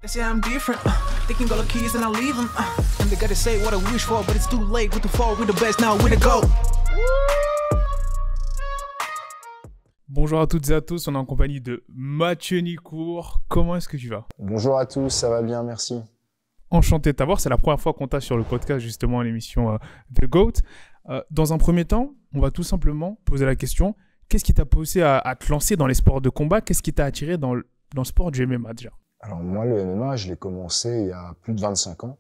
They say I'm different, they can go the keys and I leave them. And they gotta say what I wish for, but it's too late. With the fall, with the best, now with the go. Bonjour à toutes et à tous, on est en compagnie de Mathieu Nicourt. Comment est-ce que tu vas? Bonjour à tous, ça va bien, merci. Enchanté de t'avoir, c'est la première fois qu'on t'a sur le podcast, justement, à l'émission The GOAT. Dans un premier temps, on va tout simplement poser la question, qu'est-ce qui t'a poussé à te lancer dans les sports de combat? Qu'est-ce qui t'a attiré dans le sport du MMA déjà? Alors moi, le MMA, je l'ai commencé il y a plus de 25 ans.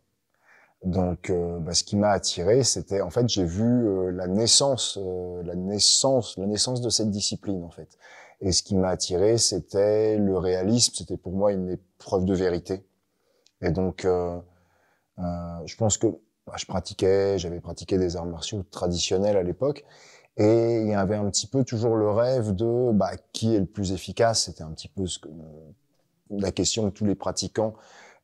Donc, ce qui m'a attiré, c'était, en fait, j'ai vu la naissance de cette discipline, en fait. Et ce qui m'a attiré, c'était le réalisme. C'était pour moi une épreuve de vérité. Et donc, je pense que j'avais pratiqué des arts martiaux traditionnels à l'époque. Et il y avait un petit peu toujours le rêve de qui est le plus efficace. C'était un petit peu la question que tous les pratiquants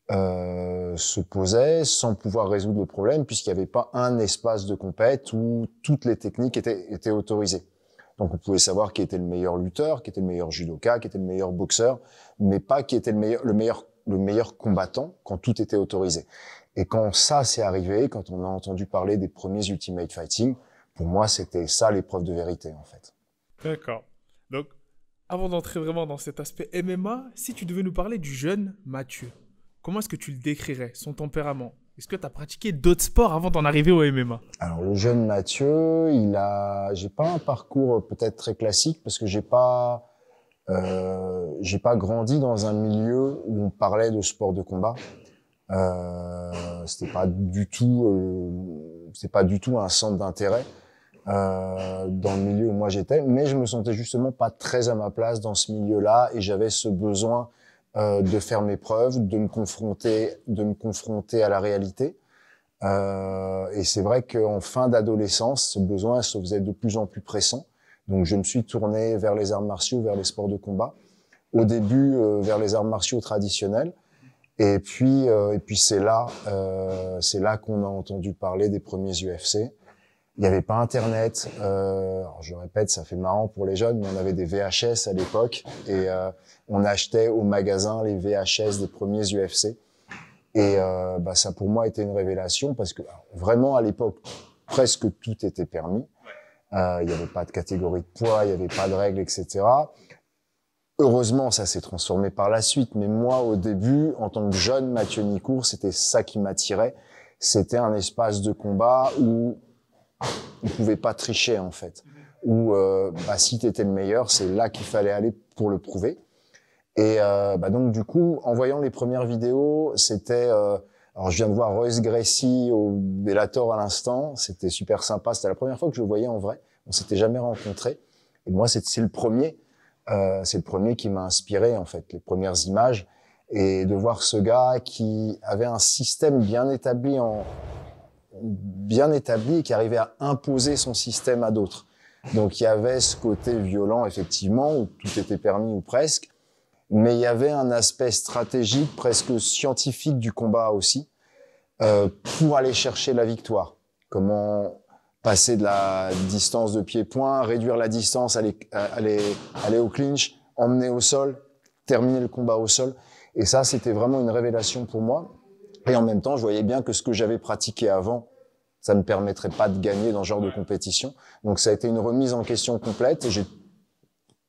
se posaient sans pouvoir résoudre le problème, puisqu'il n'y avait pas un espace de compète où toutes les techniques étaient autorisées. Donc on pouvait savoir qui était le meilleur lutteur, qui était le meilleur judoka, qui était le meilleur boxeur, mais pas qui était le meilleur combattant quand tout était autorisé. Et quand ça s'est arrivé, quand on a entendu parler des premiers Ultimate Fighting, pour moi c'était ça l'épreuve de vérité en fait. D'accord. Donc, avant d'entrer vraiment dans cet aspect MMA, si tu devais nous parler du jeune Mathieu, comment est-ce que tu le décrirais, son tempérament? Est-ce que tu as pratiqué d'autres sports avant d'en arriver au MMA? Alors le jeune Mathieu, j'ai pas un parcours peut-être très classique parce que j'ai pas grandi dans un milieu où on parlait de sport de combat. C'était pas du tout un centre d'intérêt dans le milieu où moi j'étais, mais je me sentais justement pas très à ma place dans ce milieu-là et j'avais ce besoin de faire mes preuves, de me confronter à la réalité. Et c'est vrai qu'en fin d'adolescence, ce besoin se faisait de plus en plus pressant. Donc je me suis tourné vers les arts martiaux, vers les sports de combat. Au début, vers les arts martiaux traditionnels. Et puis c'est là qu'on a entendu parler des premiers UFC. Il n'y avait pas Internet. Alors je répète, ça fait marrant pour les jeunes, mais on avait des VHS à l'époque et on achetait au magasin les VHS des premiers UFC. Et ça pour moi était une révélation parce que vraiment à l'époque presque tout était permis. Il n'y avait pas de catégorie de poids, il n'y avait pas de règles, etc. Heureusement, ça s'est transformé par la suite. Mais moi, au début, en tant que jeune Mathieu Nicourt, c'était ça qui m'attirait. C'était un espace de combat où on pouvait pas tricher en fait. Où si t'étais le meilleur, c'est là qu'il fallait aller pour le prouver. Et donc du coup, en voyant les premières vidéos, c'était alors je viens de voir Royce Gracie au Bellator à l'instant, c'était super sympa, c'était la première fois que je le voyais en vrai. On s'était jamais rencontrés. Et moi c'est le premier qui m'a inspiré en fait, les premières images et de voir ce gars qui avait un système bien établi et qui arrivait à imposer son système à d'autres. Donc il y avait ce côté violent effectivement où tout était permis ou presque, mais il y avait un aspect stratégique presque scientifique du combat aussi pour aller chercher la victoire. Comment passer de la distance de pied-point, réduire la distance, aller au clinch, emmener au sol, terminer le combat au sol. Et ça, c'était vraiment une révélation pour moi. Et en même temps, je voyais bien que ce que j'avais pratiqué avant, ça ne me permettrait pas de gagner dans ce genre de compétition. Donc ça a été une remise en question complète et j'ai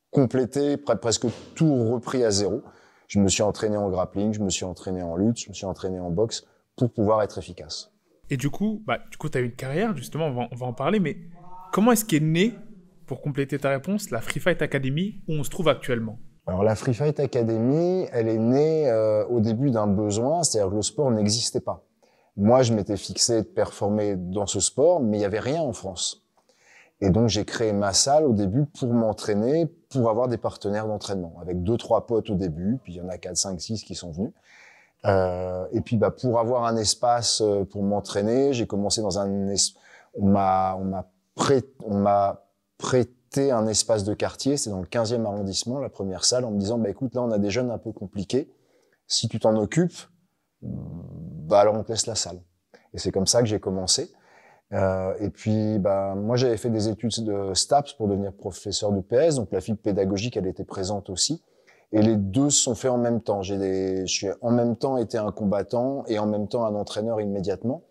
complété, presque tout repris à zéro. Je me suis entraîné en grappling, je me suis entraîné en lutte, je me suis entraîné en boxe pour pouvoir être efficace. Et du coup, tu as eu une carrière, justement, on va en parler, mais comment est-ce qu'est née, pour compléter ta réponse, la Free Fight Academy où on se trouve actuellement? Alors la Free Fight Academy, elle est née au début d'un besoin, c'est-à-dire que le sport n'existait pas. Moi, je m'étais fixé de performer dans ce sport, mais il n'y avait rien en France. Et donc, j'ai créé ma salle au début pour m'entraîner, pour avoir des partenaires d'entraînement, avec 2-3 potes au début, puis il y en a 4, 5, 6 qui sont venus. Et puis, pour avoir un espace pour m'entraîner, j'ai commencé dans on m'a prêté un espace de quartier, c'est dans le 15e arrondissement, la première salle, en me disant, écoute, là, on a des jeunes un peu compliqués. Si tu t'en occupes, alors on te laisse la salle. Et c'est comme ça que j'ai commencé. Et puis, moi, j'avais fait des études de STAPS pour devenir professeur de PS, donc la fibre pédagogique, elle était présente aussi. Et les deux se sont faits en même temps. Je suis en même temps été un combattant et en même temps un entraîneur immédiatement,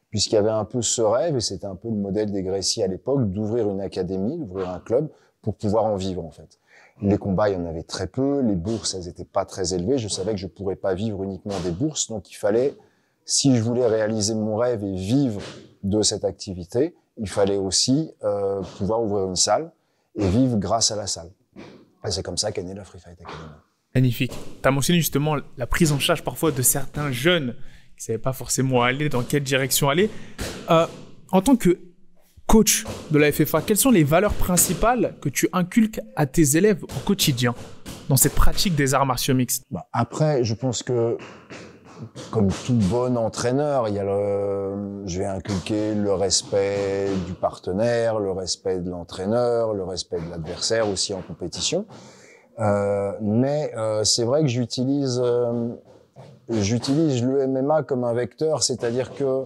puisqu'il y avait un peu ce rêve, et c'était un peu le modèle des Gracie à l'époque, d'ouvrir une académie, d'ouvrir un club pour pouvoir en vivre, en fait. Les combats, il y en avait très peu, les bourses, elles étaient pas très élevées, je savais que je pourrais pas vivre uniquement des bourses, donc il fallait, si je voulais réaliser mon rêve et vivre de cette activité, il fallait aussi pouvoir ouvrir une salle et vivre grâce à la salle. Et c'est comme ça qu'est née la Free Fight Academy. Magnifique. Tu as mentionné justement la prise en charge parfois de certains jeunes qui ne savaient pas forcément aller, dans quelle direction aller. En tant que coach de la FFA, quelles sont les valeurs principales que tu inculques à tes élèves au quotidien dans cette pratique des arts martiaux mixtes? Après, je pense que, comme tout bon entraîneur, je vais inculquer le respect du partenaire, le respect de l'entraîneur, le respect de l'adversaire aussi en compétition. Mais c'est vrai que j'utilise le MMA comme un vecteur, c'est-à-dire que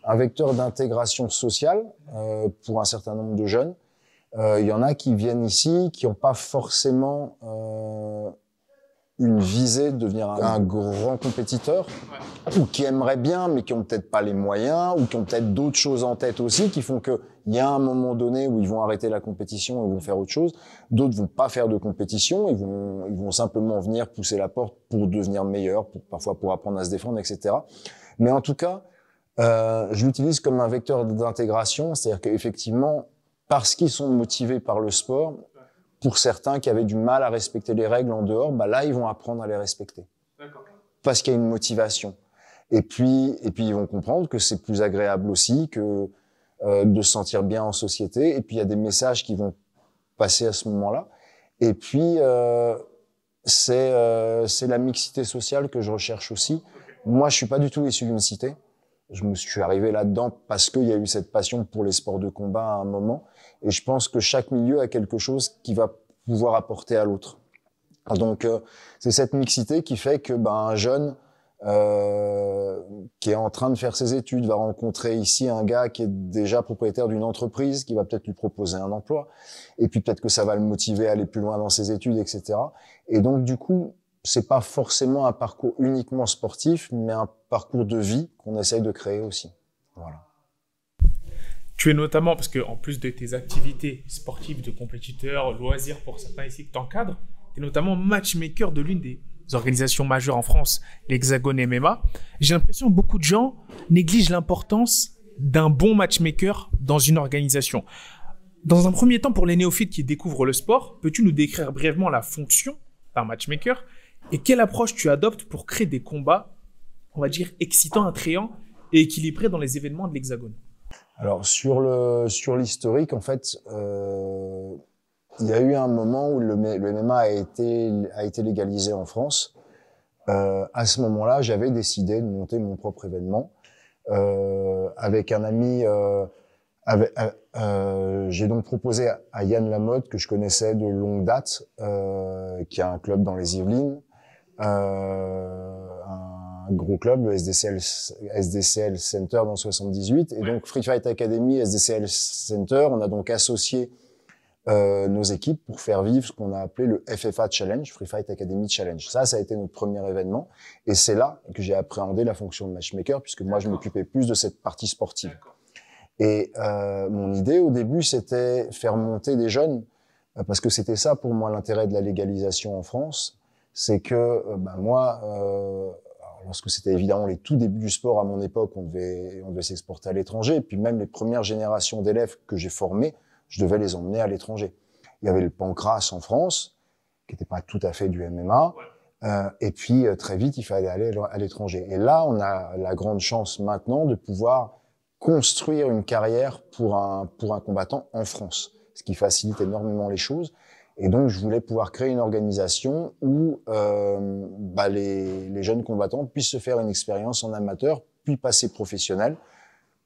un vecteur d'intégration sociale pour un certain nombre de jeunes. Il y en a qui viennent ici, qui n'ont pas forcément une visée de devenir un grand compétiteur, ou qui aimeraient bien, mais qui ont peut-être pas les moyens, ou qui ont peut-être d'autres choses en tête aussi, qui font que il y a un moment donné où ils vont arrêter la compétition et vont faire autre chose. D'autres vont pas faire de compétition, ils vont simplement venir pousser la porte pour devenir meilleurs, parfois pour apprendre à se défendre, etc. Mais en tout cas, je l'utilise comme un vecteur d'intégration, c'est-à-dire qu'effectivement, parce qu'ils sont motivés par le sport, pour certains qui avaient du mal à respecter les règles en dehors, là, ils vont apprendre à les respecter. Parce qu'il y a une motivation. Et puis ils vont comprendre que c'est plus agréable aussi que de se sentir bien en société. Et puis, il y a des messages qui vont passer à ce moment-là. Et puis, c'est la mixité sociale que je recherche aussi. Moi, je suis pas du tout issu d'une cité. Je suis arrivé là-dedans parce qu'il y a eu cette passion pour les sports de combat à un moment. Et je pense que chaque milieu a quelque chose qui va pouvoir apporter à l'autre. Donc, c'est cette mixité qui fait que un jeune qui est en train de faire ses études va rencontrer ici un gars qui est déjà propriétaire d'une entreprise, qui va peut-être lui proposer un emploi. Et puis peut-être que ça va le motiver à aller plus loin dans ses études, etc. Et donc, du coup, c'est pas forcément un parcours uniquement sportif, mais un parcours de vie qu'on essaye de créer aussi. Voilà. Tu es notamment, parce que en plus de tes activités sportives de compétiteur, loisirs pour certains ici que tu encadres, tu es notamment matchmaker de l'une des organisations majeures en France, l'Hexagone MMA. J'ai l'impression que beaucoup de gens négligent l'importance d'un bon matchmaker dans une organisation. Dans un premier temps, pour les néophytes qui découvrent le sport, peux-tu nous décrire brièvement la fonction d'un matchmaker et quelle approche tu adoptes pour créer des combats, on va dire, excitants, attrayants et équilibrés dans les événements de l'Hexagone? Alors, sur l'historique, en fait, il y a eu un moment où le MMA a été légalisé en France. À ce moment-là, j'avais décidé de monter mon propre événement avec un ami. J'ai donc proposé à Yann Lamotte, que je connaissais de longue date, qui a un club dans les Yvelines, un gros club, le SDCL Center dans 78, et donc Free Fight Academy, SDCL Center, on a donc associé nos équipes pour faire vivre ce qu'on a appelé le FFA Challenge, Free Fight Academy Challenge. Ça a été notre premier événement, et c'est là que j'ai appréhendé la fonction de matchmaker, puisque moi je m'occupais plus de cette partie sportive. Et mon idée au début, c'était faire monter des jeunes, parce que c'était ça pour moi l'intérêt de la légalisation en France, c'est que moi, lorsque c'était évidemment les tout débuts du sport à mon époque, on devait s'exporter à l'étranger, et puis même les premières générations d'élèves que j'ai formés, je devais les emmener à l'étranger. Il y avait le pancrace en France, qui n'était pas tout à fait du MMA, et puis très vite, il fallait aller à l'étranger. Et là, on a la grande chance maintenant de pouvoir construire une carrière pour un combattant en France, ce qui facilite énormément les choses. Et donc, je voulais pouvoir créer une organisation où les jeunes combattants puissent se faire une expérience en amateur, puis passer professionnel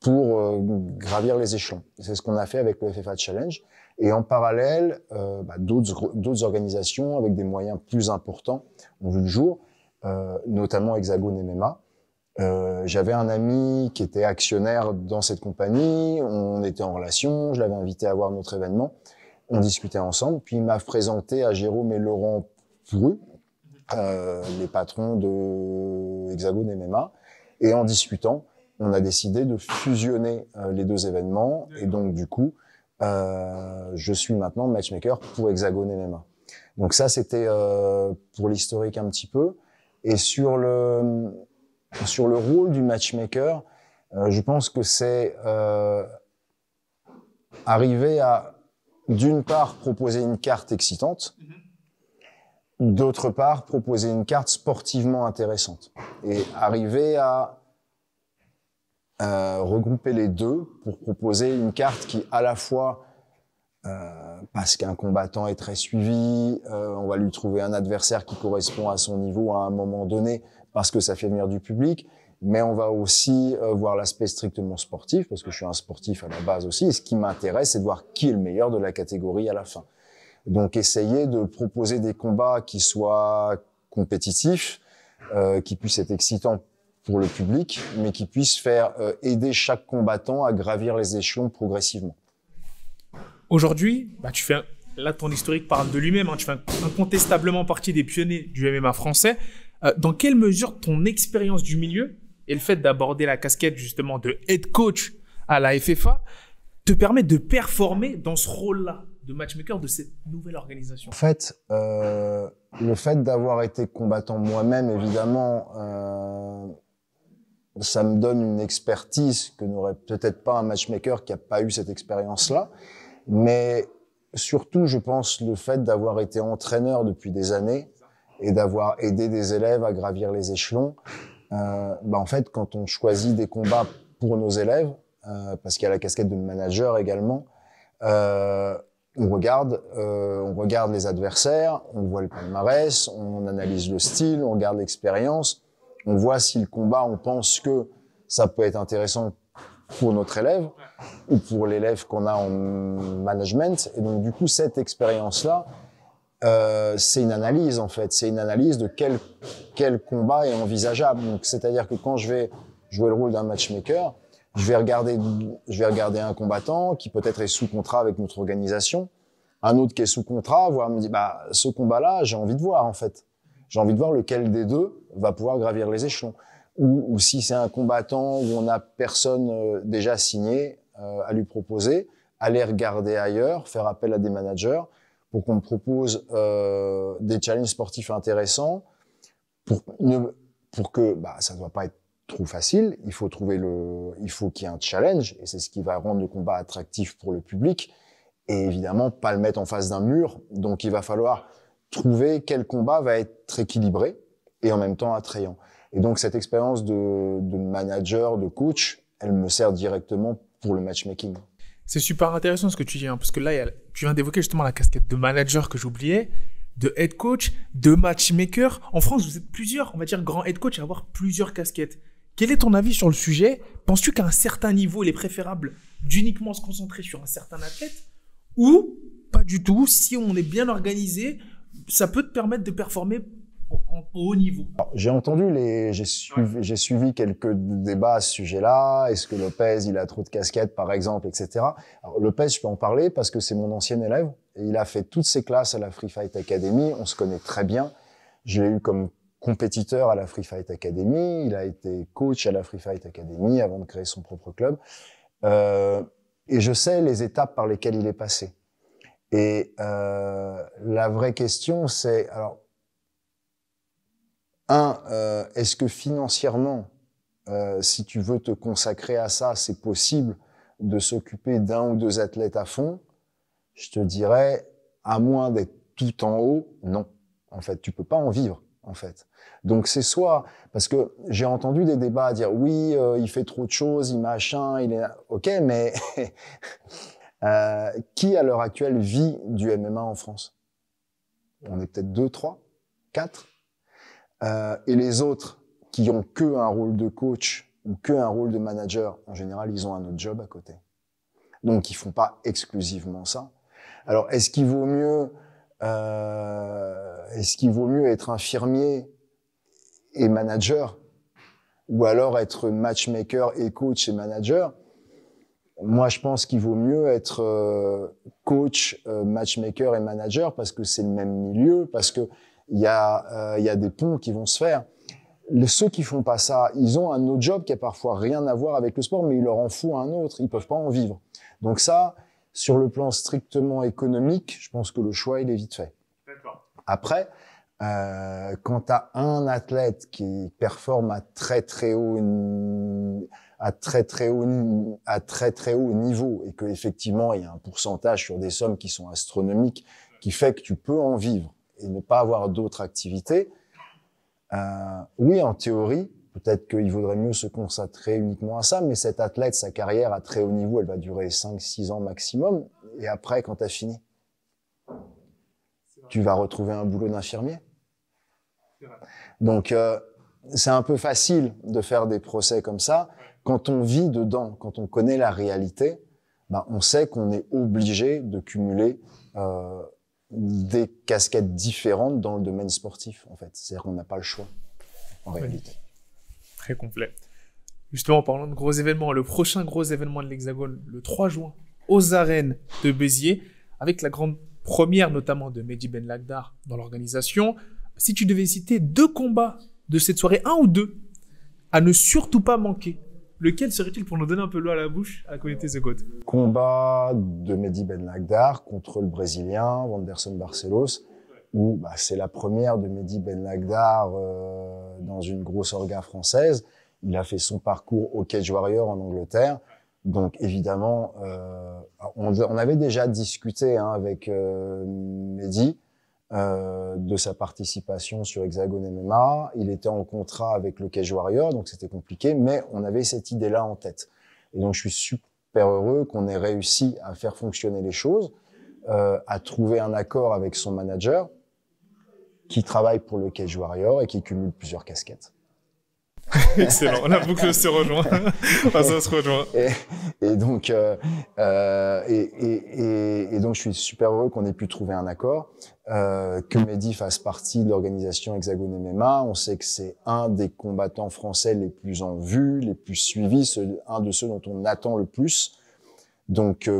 pour gravir les échelons. C'est ce qu'on a fait avec le FFA Challenge. Et en parallèle, d'autres organisations avec des moyens plus importants ont vu le jour, notamment Hexagone MMA. J'avais un ami qui était actionnaire dans cette compagnie, on était en relation, je l'avais invité à voir notre événement, on discutait ensemble, puis il m'a présenté à Jérôme et Laurent Pourreux, les patrons de Hexagone MMA. Et en discutant, on a décidé de fusionner les deux événements. Et donc, du coup, je suis maintenant matchmaker pour Hexagone MMA. Donc ça, c'était pour l'historique un petit peu. Et sur le rôle du matchmaker, je pense que c'est arriver à, d'une part, proposer une carte excitante, d'autre part, proposer une carte sportivement intéressante. Et arriver à regrouper les deux pour proposer une carte qui, à la fois, parce qu'un combattant est très suivi, on va lui trouver un adversaire qui correspond à son niveau à un moment donné, parce que ça fait venir du public, mais on va aussi voir l'aspect strictement sportif, parce que je suis un sportif à la base aussi, et ce qui m'intéresse, c'est de voir qui est le meilleur de la catégorie à la fin. Donc essayer de proposer des combats qui soient compétitifs, qui puissent être excitants pour le public, mais qui puissent faire aider chaque combattant à gravir les échelons progressivement. Aujourd'hui, là ton historique parle de lui-même, hein, tu fais incontestablement partie des pionniers du MMA français. Dans quelle mesure ton expérience du milieu et le fait d'aborder la casquette justement de head coach à la FFA te permet de performer dans ce rôle-là de matchmaker de cette nouvelle organisation? En fait, le fait d'avoir été combattant moi-même, évidemment, ça me donne une expertise que n'aurait peut-être pas un matchmaker qui n'a pas eu cette expérience-là. Mais surtout, je pense, le fait d'avoir été entraîneur depuis des années et d'avoir aidé des élèves à gravir les échelons, en fait, quand on choisit des combats pour nos élèves, parce qu'il y a la casquette de manager également, on regarde les adversaires, on voit le palmarès, on analyse le style, on regarde l'expérience, on voit si le combat, on pense que ça peut être intéressant pour notre élève ou pour l'élève qu'on a en management. Et donc, du coup, cette expérience-là, c'est une analyse, en fait. C'est une analyse de quel combat est envisageable. Donc, c'est-à-dire que quand je vais jouer le rôle d'un matchmaker, je vais regarder un combattant qui peut-être est sous contrat avec notre organisation, un autre qui est sous contrat, voire me dit, ce combat-là, j'ai envie de voir, en fait. J'ai envie de voir lequel des deux va pouvoir gravir les échelons. Ou si c'est un combattant où on n'a personne déjà signé à lui proposer, aller regarder ailleurs, faire appel à des managers pour qu'on me propose des challenges sportifs intéressants pour que ça ne doit pas être trop facile. Il faut qu'il y ait un challenge et c'est ce qui va rendre le combat attractif pour le public et évidemment pas le mettre en face d'un mur. Donc il va falloir trouver quel combat va être équilibré et en même temps attrayant. Et donc, cette expérience de manager, de coach, elle me sert directement pour le matchmaking. C'est super intéressant ce que tu dis, hein, parce que là, tu viens d'évoquer justement la casquette de manager que j'oubliais, de head coach, de matchmaker. En France, vous êtes plusieurs, on va dire, grands head coach à avoir plusieurs casquettes. Quel est ton avis sur le sujet? Penses-tu qu'à un certain niveau, il est préférable d'uniquement se concentrer sur un certain athlète ou pas du tout? Si on est bien organisé, ça peut te permettre de performer au haut niveau. J'ai entendu j'ai suivi quelques débats à ce sujet-là. Est-ce que Lopez, il a trop de casquettes, par exemple, etc. Alors, Lopez, je peux en parler parce que c'est mon ancien élève et il a fait toutes ses classes à la Free Fight Academy. On se connaît très bien. Je l'ai eu comme compétiteur à la Free Fight Academy. Il a été coach à la Free Fight Academy avant de créer son propre club. Et je sais les étapes par lesquelles il est passé. Et la vraie question, c'est alors est-ce que financièrement, si tu veux te consacrer à ça, c'est possible de s'occuper d'un ou deux athlètes à fond? Je te dirais, à moins d'être tout en haut, non. En fait, tu peux pas en vivre, en fait. Donc c'est soit, parce que j'ai entendu des débats à dire oui, il fait trop de choses, il machin, il est ok, mais qui à l'heure actuelle vit du MMA en France? On est peut-être 2, 3, 4. Et les autres qui ont que un rôle de coach ou que un rôle de manager, en général, ils ont un autre job à côté. Donc, ils font pas exclusivement ça. Alors, est-ce qu'il vaut mieux être infirmier et manager ou alors être matchmaker et coach et manager? Moi, je pense qu'il vaut mieux être coach, matchmaker et manager parce que c'est le même milieu, parce que il y a des ponts qui vont se faire. Ceux qui font pas ça, ils ont un autre job qui a parfois rien à voir avec le sport, mais il leur en faut un autre. Ils peuvent pas en vivre. Donc ça, sur le plan strictement économique, je pense que le choix, il est vite fait. D'accord. Après, quand tu as un athlète qui performe à très très haut niveau et que effectivement il y a un pourcentage sur des sommes qui sont astronomiques qui fait que tu peux en vivre et ne pas avoir d'autres activités, oui, en théorie, peut-être qu'il vaudrait mieux se concentrer uniquement à ça, mais cet athlète, sa carrière à très haut niveau, elle va durer 5-6 ans maximum, et après, quand tu as fini, tu vas retrouver un boulot d'infirmier. Donc, c'est un peu facile de faire des procès comme ça. Quand on vit dedans, quand on connaît la réalité, ben, on sait qu'on est obligé de cumuler des casquettes différentes dans le domaine sportif, en fait. C'est-à-dire qu'on n'a pas le choix, en réalité. Très complet. Justement, en parlant de gros événements, le prochain gros événement de l'Hexagone, le 3 juin, aux arènes de Béziers, avec la grande première notamment de Mehdi Ben Lagdar dans l'organisation. Si tu devais citer 2 combats de cette soirée, 1 ou 2, à ne surtout pas manquer, lequel serait-il pour nous donner un peu l'eau à la bouche à la communauté The GOAT? Combat de Mehdi Ben Lagdar contre le Brésilien Wanderson Barcelos, où bah, c'est la première de Mehdi Ben Lagdar dans une grosse orga française. Il a fait son parcours au Cage Warrior en Angleterre. Donc évidemment, on avait déjà discuté avec Mehdi de sa participation sur Hexagone MMA. Il était en contrat avec le Cage Warrior, donc c'était compliqué, mais on avait cette idée-là en tête. Et donc je suis super heureux qu'on ait réussi à faire fonctionner les choses, à trouver un accord avec son manager qui travaille pour le Cage Warrior et qui cumule plusieurs casquettes. Excellent, la boucle se rejoint. Enfin, ça se rejoint. Et donc, donc, je suis super heureux qu'on ait pu trouver un accord, que Mehdi fasse partie de l'organisation Hexagone MMA. On sait que c'est un des combattants français les plus en vue, les plus suivis, un de ceux dont on attend le plus. Donc,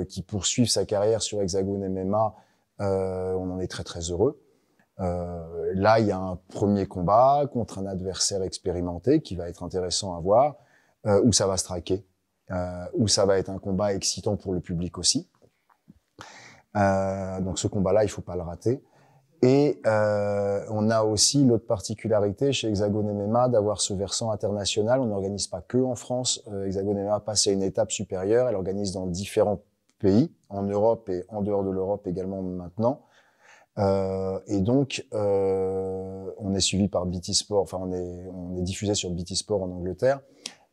qui poursuive sa carrière sur Hexagone MMA, on en est très très heureux. Là, il y a un premier combat contre un adversaire expérimenté qui va être intéressant à voir, où ça va se traquer, où ça va être un combat excitant pour le public aussi. Donc ce combat-là, il faut pas le rater. Et on a aussi l'autre particularité chez Hexagone MMA d'avoir ce versant international. On n'organise pas que en France. Hexagone MMA passe à une étape supérieure. Elle organise dans différents pays, en Europe et en dehors de l'Europe également maintenant. Et donc, on est suivi par BT Sport, enfin on est diffusé sur BT Sport en Angleterre.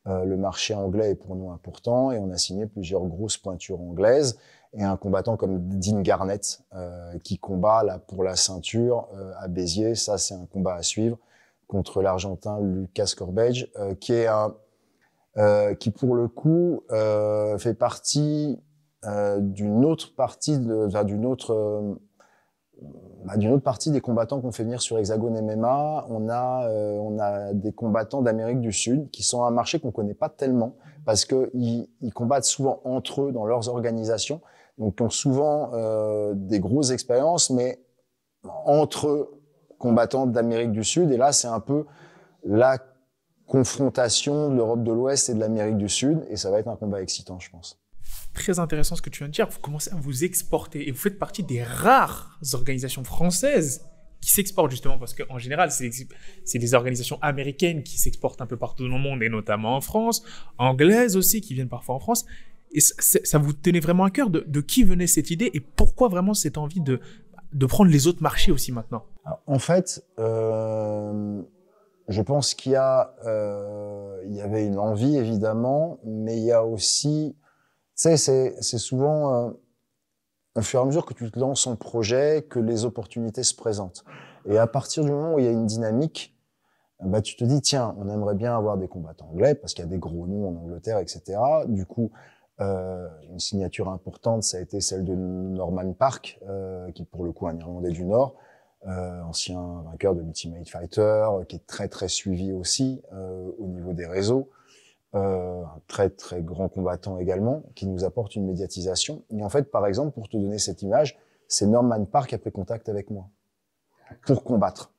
Le marché anglais est pour nous important et on a signé plusieurs grosses pointures anglaises et un combattant comme Dean Garnett qui combat là pour la ceinture à Béziers. Ça, c'est un combat à suivre contre l'Argentin Lucas Corbage, qui pour le coup fait partie d'une autre partie d'une autre partie des combattants qu'on fait venir sur Hexagone MMA. On a des combattants d'Amérique du Sud qui sont un marché qu'on connaît pas tellement parce que ils combattent souvent entre eux dans leurs organisations, donc ils ont souvent des grosses expériences, mais entre combattants d'Amérique du Sud. Et là, c'est un peu la confrontation de l'Europe de l'Ouest et de l'Amérique du Sud, et ça va être un combat excitant, je pense. Très intéressant ce que tu viens de dire. Vous commencez à vous exporter et vous faites partie des rares organisations françaises qui s'exportent justement parce qu'en général, c'est des organisations américaines qui s'exportent un peu partout dans le monde et notamment en France, anglaises aussi qui viennent parfois en France. Et ça vous tenait vraiment à cœur de qui venait cette idée et pourquoi vraiment cette envie de prendre les autres marchés aussi maintenant? Alors, en fait, je pense qu'il y avait une envie évidemment, mais il y a aussi, tu sais, c'est souvent au fur et à mesure que tu te lances en projet que les opportunités se présentent. Et à partir du moment où il y a une dynamique, bah tu te dis tiens, on aimerait bien avoir des combattants anglais parce qu'il y a des gros noms en Angleterre, etc. Du coup, une signature importante, ça a été celle de Norman Park, qui pour le coup un Irlandais du Nord, ancien vainqueur de Ultimate Fighter, qui est très très suivi aussi au niveau des réseaux. Un très très grand combattant également, qui nous apporte une médiatisation. Et en fait, par exemple, pour te donner cette image, c'est Norman Park qui a pris contact avec moi. pour combattre.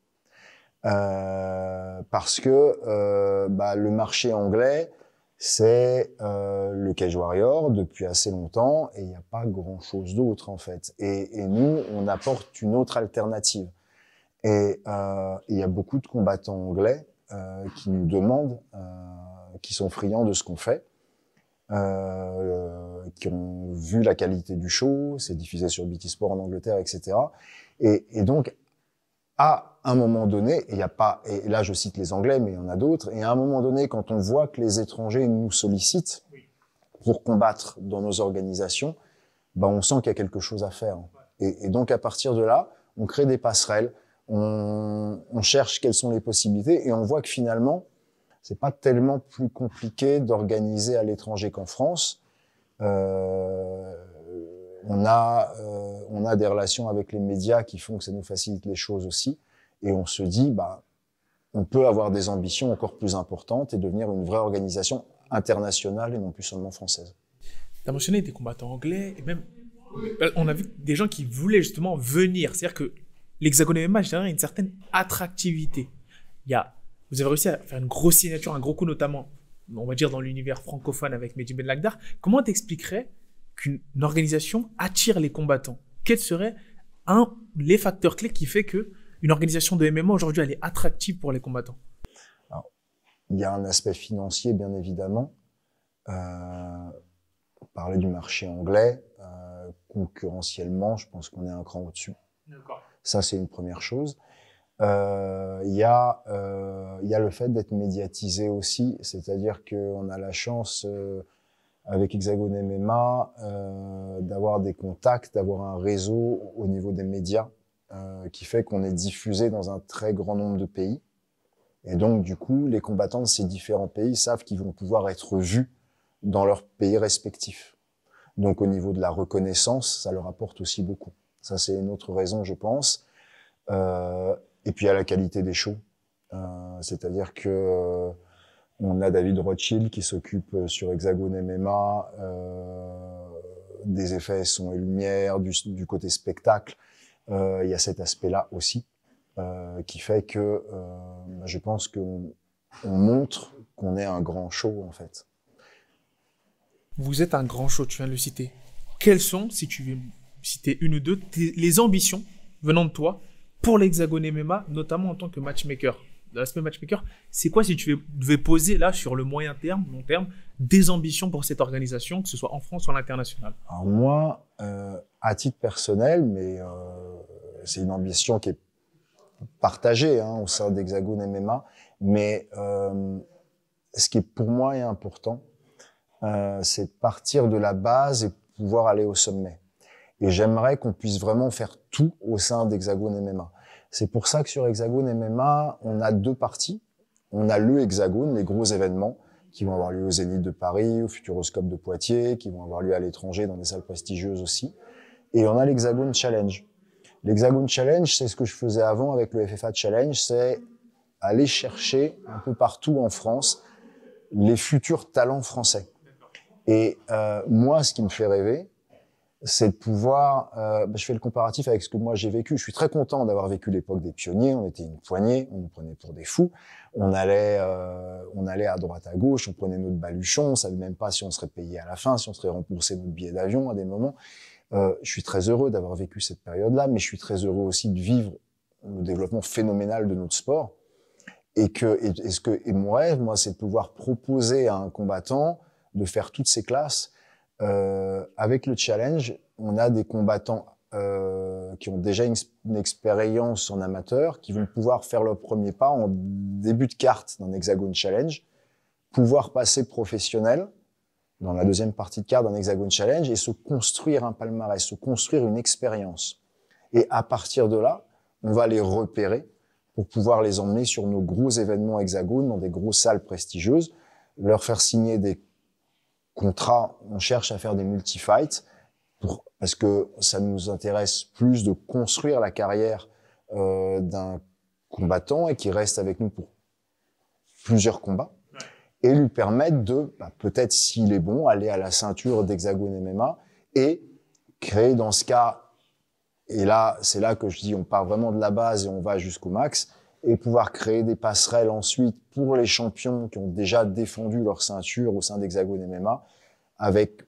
Parce que le marché anglais, c'est le Cage Warrior depuis assez longtemps et il n'y a pas grand-chose d'autre en fait. Et nous, on apporte une autre alternative. Et il y a beaucoup de combattants anglais qui nous demandent, qui sont friands de ce qu'on fait, qui ont vu la qualité du show, c'est diffusé sur BT Sport en Angleterre, etc. Et donc, à un moment donné, et là je cite les Anglais, mais il y en a d'autres, et à un moment donné, quand on voit que les étrangers nous sollicitent pour combattre dans nos organisations, on sent qu'il y a quelque chose à faire. Et donc, à partir de là, on crée des passerelles, on cherche quelles sont les possibilités, et on voit que finalement, c'est pas tellement plus compliqué d'organiser à l'étranger qu'en France. On a des relations avec les médias qui font que ça nous facilite les choses aussi. Et on se dit, on peut avoir des ambitions encore plus importantes et devenir une vraie organisation internationale et non plus seulement française. Tu as mentionné des combattants anglais et même, on a vu des gens qui voulaient justement venir. C'est-à-dire que l'Hexagone MMA, je dirais, a une certaine attractivité. Vous avez réussi à faire une grosse signature, un gros coup notamment, on va dire, dans l'univers francophone avec Mehdi Ben Lagdar. Comment t'expliquerais qu'une organisation attire les combattants? Quels seraient les facteurs clés qui fait qu'une organisation de MMA aujourd'hui, elle est attractive pour les combattants? Alors, il y a un aspect financier, bien évidemment. On parlait du marché anglais. Concurrentiellement, je pense qu'on est un cran au-dessus. D'accord. Ça, c'est une première chose. Il y a le fait d'être médiatisé aussi, c'est-à-dire qu'on a la chance avec Hexagone MMA d'avoir des contacts, d'avoir un réseau au niveau des médias qui fait qu'on est diffusé dans un très grand nombre de pays. Et donc, du coup, les combattants de ces différents pays savent qu'ils vont pouvoir être vus dans leurs pays respectifs. Donc, au niveau de la reconnaissance, ça leur apporte aussi beaucoup. Ça, c'est une autre raison, je pense. Et puis, il y a la qualité des shows. C'est-à-dire que on a David Rothschild qui s'occupe sur Hexagone MMA des effets son et lumière, du côté spectacle. Il y a cet aspect-là aussi qui fait que je pense qu'on montre qu'on est un grand show en fait. Vous êtes un grand show, tu viens de le citer. Quelles sont, si tu veux citer une ou deux, les ambitions venant de toi pour l'Hexagone MMA, notamment en tant que matchmaker? De l'aspect matchmaker, c'est quoi si tu devais poser là sur le moyen terme, long terme, des ambitions pour cette organisation, que ce soit en France ou à l'international? Alors moi, à titre personnel, mais c'est une ambition qui est partagée au sein d'Hexagone MMA, mais ce qui est pour moi est important, c'est de partir de la base et pouvoir aller au sommet. Et j'aimerais qu'on puisse vraiment faire tout au sein d'Hexagone MMA. C'est pour ça que sur Hexagone MMA, on a deux parties. On a le Hexagone, les gros événements qui vont avoir lieu au Zénith de Paris, au Futuroscope de Poitiers, qui vont avoir lieu à l'étranger dans des salles prestigieuses aussi. Et on a l'Hexagone Challenge. L'Hexagone Challenge, c'est ce que je faisais avant avec le FFA Challenge, c'est aller chercher un peu partout en France les futurs talents français. Et moi, ce qui me fait rêver, c'est de pouvoir, je fais le comparatif avec ce que moi j'ai vécu. Je suis très content d'avoir vécu l'époque des pionniers. On était une poignée, on nous prenait pour des fous. On allait à droite, à gauche, on prenait notre baluchon, on savait même pas si on serait payé à la fin, si on serait remboursé notre billet d'avion à des moments. Je suis très heureux d'avoir vécu cette période-là, mais je suis très heureux aussi de vivre le développement phénoménal de notre sport. Et mon rêve, moi, c'est de pouvoir proposer à un combattant de faire toutes ces classes. Avec le challenge, on a des combattants qui ont déjà une expérience en amateur, qui vont pouvoir faire leur premier pas en début de carte d'un Hexagone Challenge, pouvoir passer professionnel dans la deuxième partie de carte d'un Hexagone Challenge et se construire un palmarès, se construire une expérience. Et à partir de là, on va les repérer pour pouvoir les emmener sur nos gros événements Hexagone, dans des grosses salles prestigieuses, leur faire signer des contrat, on cherche à faire des multi-fights parce que ça nous intéresse plus de construire la carrière d'un combattant et qui reste avec nous pour plusieurs combats et lui permettre de, peut-être s'il est bon, aller à la ceinture d'Hexagone MMA et créer dans ce cas Et là, c'est là que je dis, on part vraiment de la base et on va jusqu'au max, et pouvoir créer des passerelles ensuite pour les champions qui ont déjà défendu leur ceinture au sein d'Hexagone MMA, avec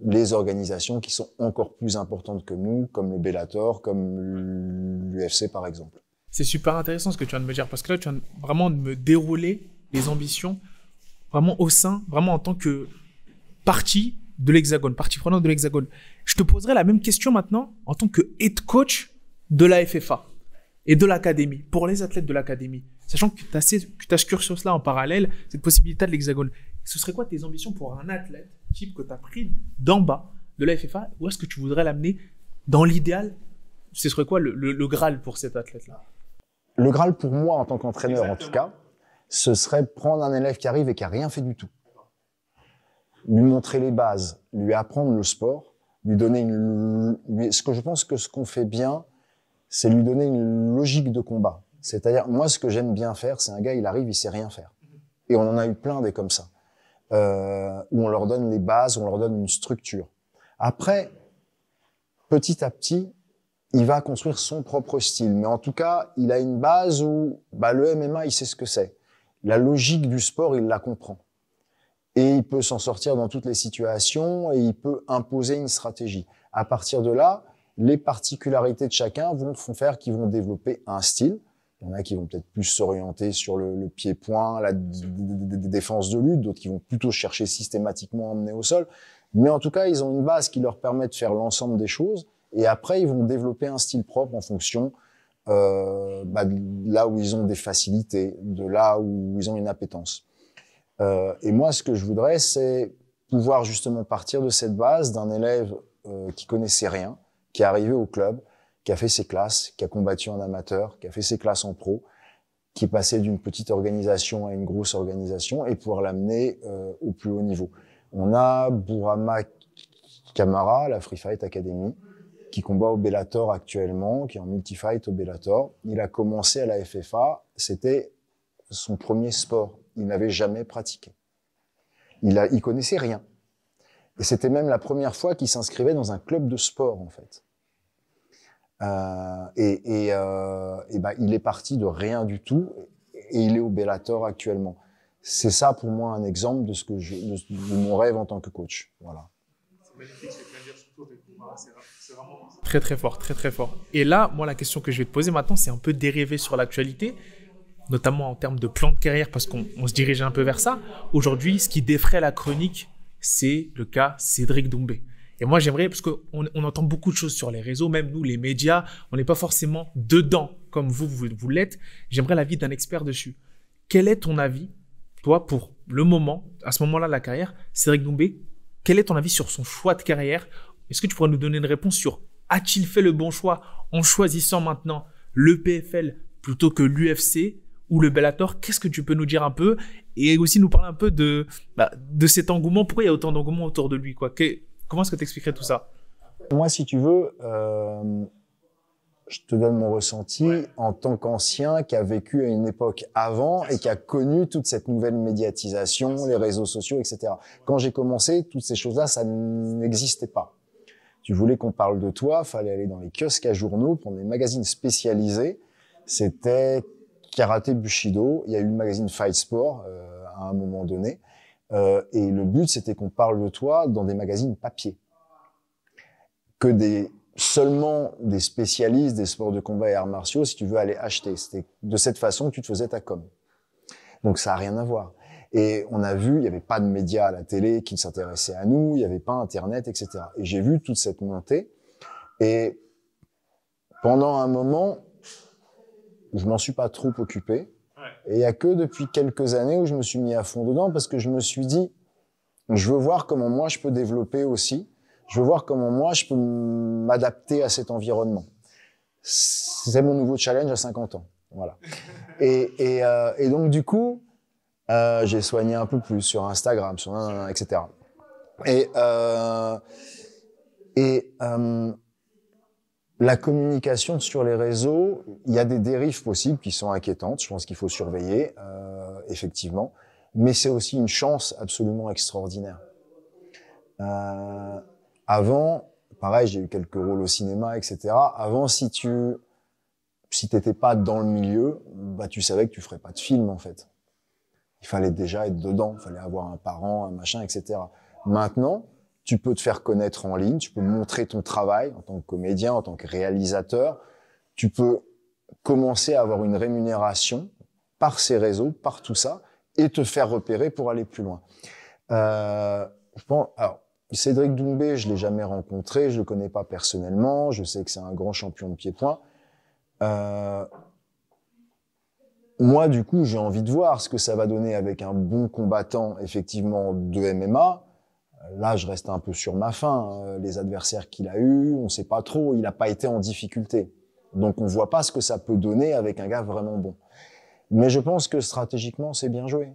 les organisations qui sont encore plus importantes que nous, comme le Bellator, comme l'UFC par exemple. C'est super intéressant ce que tu viens de me dire, parce que là, tu viens vraiment de me dérouler les ambitions, vraiment au sein, vraiment en tant que partie de l'Hexagone, partie prenante de l'Hexagone. Je te poserai la même question maintenant en tant que head coach de la FFA et de l'académie, pour les athlètes de l'académie. Sachant que tu as ce cursus-là en parallèle, cette possibilité de l'Hexagone. Ce serait quoi tes ambitions pour un athlète type que tu as pris d'en bas de la FFA? Où est-ce que tu voudrais l'amener dans l'idéal? Ce serait quoi le Graal pour cet athlète-là? Le Graal pour moi, en tant qu'entraîneur en tout cas, ce serait prendre un élève qui arrive et qui n'a rien fait du tout. Lui montrer les bases, lui apprendre le sport, lui donner je pense que ce qu'on fait bien, c'est lui donner une logique de combat. C'est-à-dire, moi, ce que j'aime bien faire, c'est un gars, il arrive, il sait rien faire. Et on en a eu plein des comme ça. Où on leur donne les bases, on leur donne une structure. Après, petit à petit, il va construire son propre style. Mais en tout cas, il a une base où le MMA, il sait ce que c'est. La logique du sport, il la comprend. Et il peut s'en sortir dans toutes les situations et il peut imposer une stratégie. À partir de là, les particularités de chacun font faire qu'ils vont développer un style. Il y en a qui vont peut-être plus s'orienter sur le pied-point, la défense de lutte, d'autres qui vont plutôt chercher systématiquement à emmener au sol. Mais en tout cas, ils ont une base qui leur permet de faire l'ensemble des choses. Et après, ils vont développer un style propre en fonction de là où ils ont des facilités, de là où ils ont une appétence. Et moi, ce que je voudrais, c'est pouvoir justement partir de cette base d'un élève qui connaissait rien, qui est arrivé au club, qui a fait ses classes, qui a combattu en amateur, qui a fait ses classes en pro, qui est passé d'une petite organisation à une grosse organisation et pouvoir l'amener au plus haut niveau. On a Bourama Kamara, la Free Fight Academy, qui combat au Bellator actuellement, qui est en multi-fight au Bellator. Il a commencé à la FFA, c'était son premier sport. Il n'avait jamais pratiqué. Il connaissait rien. Et c'était même la première fois qu'il s'inscrivait dans un club de sport, en fait. Il est parti de rien du tout et il est au Bellator actuellement. C'est ça pour moi un exemple de de mon rêve en tant que coach. Voilà. C'est magnifique ce que tu viens de dire, surtout avec Bourama, c'est vraiment très très fort, très très fort. Et là, moi la question que je vais te poser maintenant, c'est un peu dérivé sur l'actualité, notamment en termes de plan de carrière, parce qu'on se dirige un peu vers ça. Aujourd'hui, ce qui défraie la chronique, c'est le cas Cédric Doumbé. Et moi, j'aimerais, parce qu'on entend beaucoup de choses sur les réseaux, même nous, les médias, on n'est pas forcément dedans comme vous l'êtes. J'aimerais l'avis d'un expert dessus. Quel est ton avis, toi, pour le moment, à ce moment-là de la carrière, Cédric Doumbé, quel est ton avis sur son choix de carrière? Est-ce que tu pourrais nous donner une réponse sur a-t-il fait le bon choix en choisissant maintenant le PFL plutôt que l'UFC ou le Bellator? Qu'est-ce que tu peux nous dire un peu? Et aussi nous parler un peu de cet engouement. Pourquoi il y a autant d'engouement autour de lui, quoi? Comment est-ce que tu expliquerais tout ça? Moi, si tu veux, je te donne mon ressenti en tant qu'ancien qui a vécu à une époque avant et qui a connu toute cette nouvelle médiatisation, les réseaux sociaux, etc. Quand j'ai commencé, toutes ces choses-là, ça n'existait pas. Tu voulais qu'on parle de toi, fallait aller dans les kiosques à journaux, prendre les magazines spécialisés. C'était Karaté Bushido. Il y a eu le magazine Fight Sport à un moment donné. Et le but, c'était qu'on parle de toi dans des magazines papier. Que seulement des spécialistes des sports de combat et arts martiaux, si tu veux aller acheter. C'était de cette façon que tu te faisais ta com. Donc ça a rien à voir. Et on a vu, il n'y avait pas de médias à la télé qui s'intéressaient à nous, il n'y avait pas Internet, etc. Et j'ai vu toute cette montée. Et pendant un moment, je m'en suis pas trop occupé. Et il y a que depuis quelques années où je me suis mis à fond dedans parce que je me suis dit, je veux voir comment moi je peux développer aussi. Je veux voir comment moi je peux m'adapter à cet environnement. C'est mon nouveau challenge à 50 ans. Voilà. Et donc du coup, j'ai soigné un peu plus sur Instagram, etc. La communication sur les réseaux, il y a des dérives possibles qui sont inquiétantes. Je pense qu'il faut surveiller, effectivement. Mais c'est aussi une chance absolument extraordinaire. Avant, pareil, j'ai eu quelques rôles au cinéma, etc. Avant, si t'étais pas dans le milieu, bah, tu savais que tu ferais pas de film, en fait. Il fallait déjà être dedans, il fallait avoir un parent, un machin, etc. Maintenant, tu peux te faire connaître en ligne, tu peux montrer ton travail en tant que comédien, en tant que réalisateur. Tu peux commencer à avoir une rémunération par ces réseaux, par tout ça, et te faire repérer pour aller plus loin. Je pense, alors, Cédric Doumbé, je l'ai jamais rencontré, je le connais pas personnellement, je sais que c'est un grand champion de pied-point. Moi, du coup, j'ai envie de voir ce que ça va donner avec un bon combattant, effectivement, de MMA. Là, je reste un peu sur ma faim. Les adversaires qu'il a eus, on sait pas trop. Il a pas été en difficulté. Donc, on voit pas ce que ça peut donner avec un gars vraiment bon. Mais je pense que stratégiquement, c'est bien joué.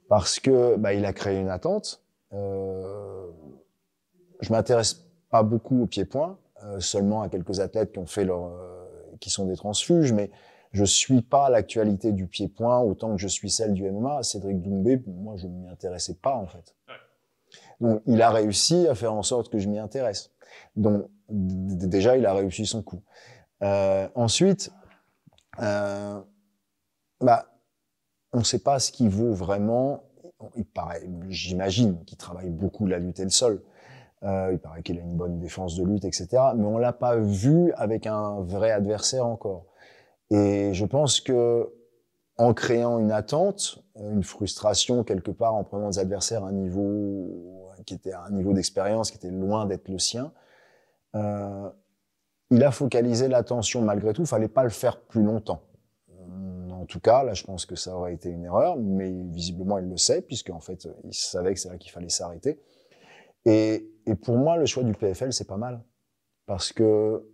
Parce que, bah, il a créé une attente. Je m'intéresse pas beaucoup au pied-point, seulement à quelques athlètes qui ont fait qui sont des transfuges, mais je suis pas l'actualité du pied-point autant que je suis celle du MMA. Cédric Doumbé, moi, je m'y intéressais pas, en fait. Donc, il a réussi à faire en sorte que je m'y intéresse. Donc, déjà, il a réussi son coup. Ensuite, bah, on sait pas ce qu'il vaut vraiment. Il paraît, j'imagine qu'il travaille beaucoup la lutte et le sol. Il paraît qu'il a une bonne défense de lutte, etc. Mais on l'a pas vu avec un vrai adversaire encore. Et je pense que en créant une attente, une frustration quelque part, en prenant des adversaires à un niveau qui était à un niveau d'expérience qui était loin d'être le sien, il a focalisé l'attention malgré tout. Il fallait pas le faire plus longtemps. En tout cas, là, je pense que ça aurait été une erreur, mais visiblement, il le sait, puisqu'en fait, il savait que c'est là qu'il fallait s'arrêter. Et pour moi, le choix du PFL, c'est pas mal. Parce que,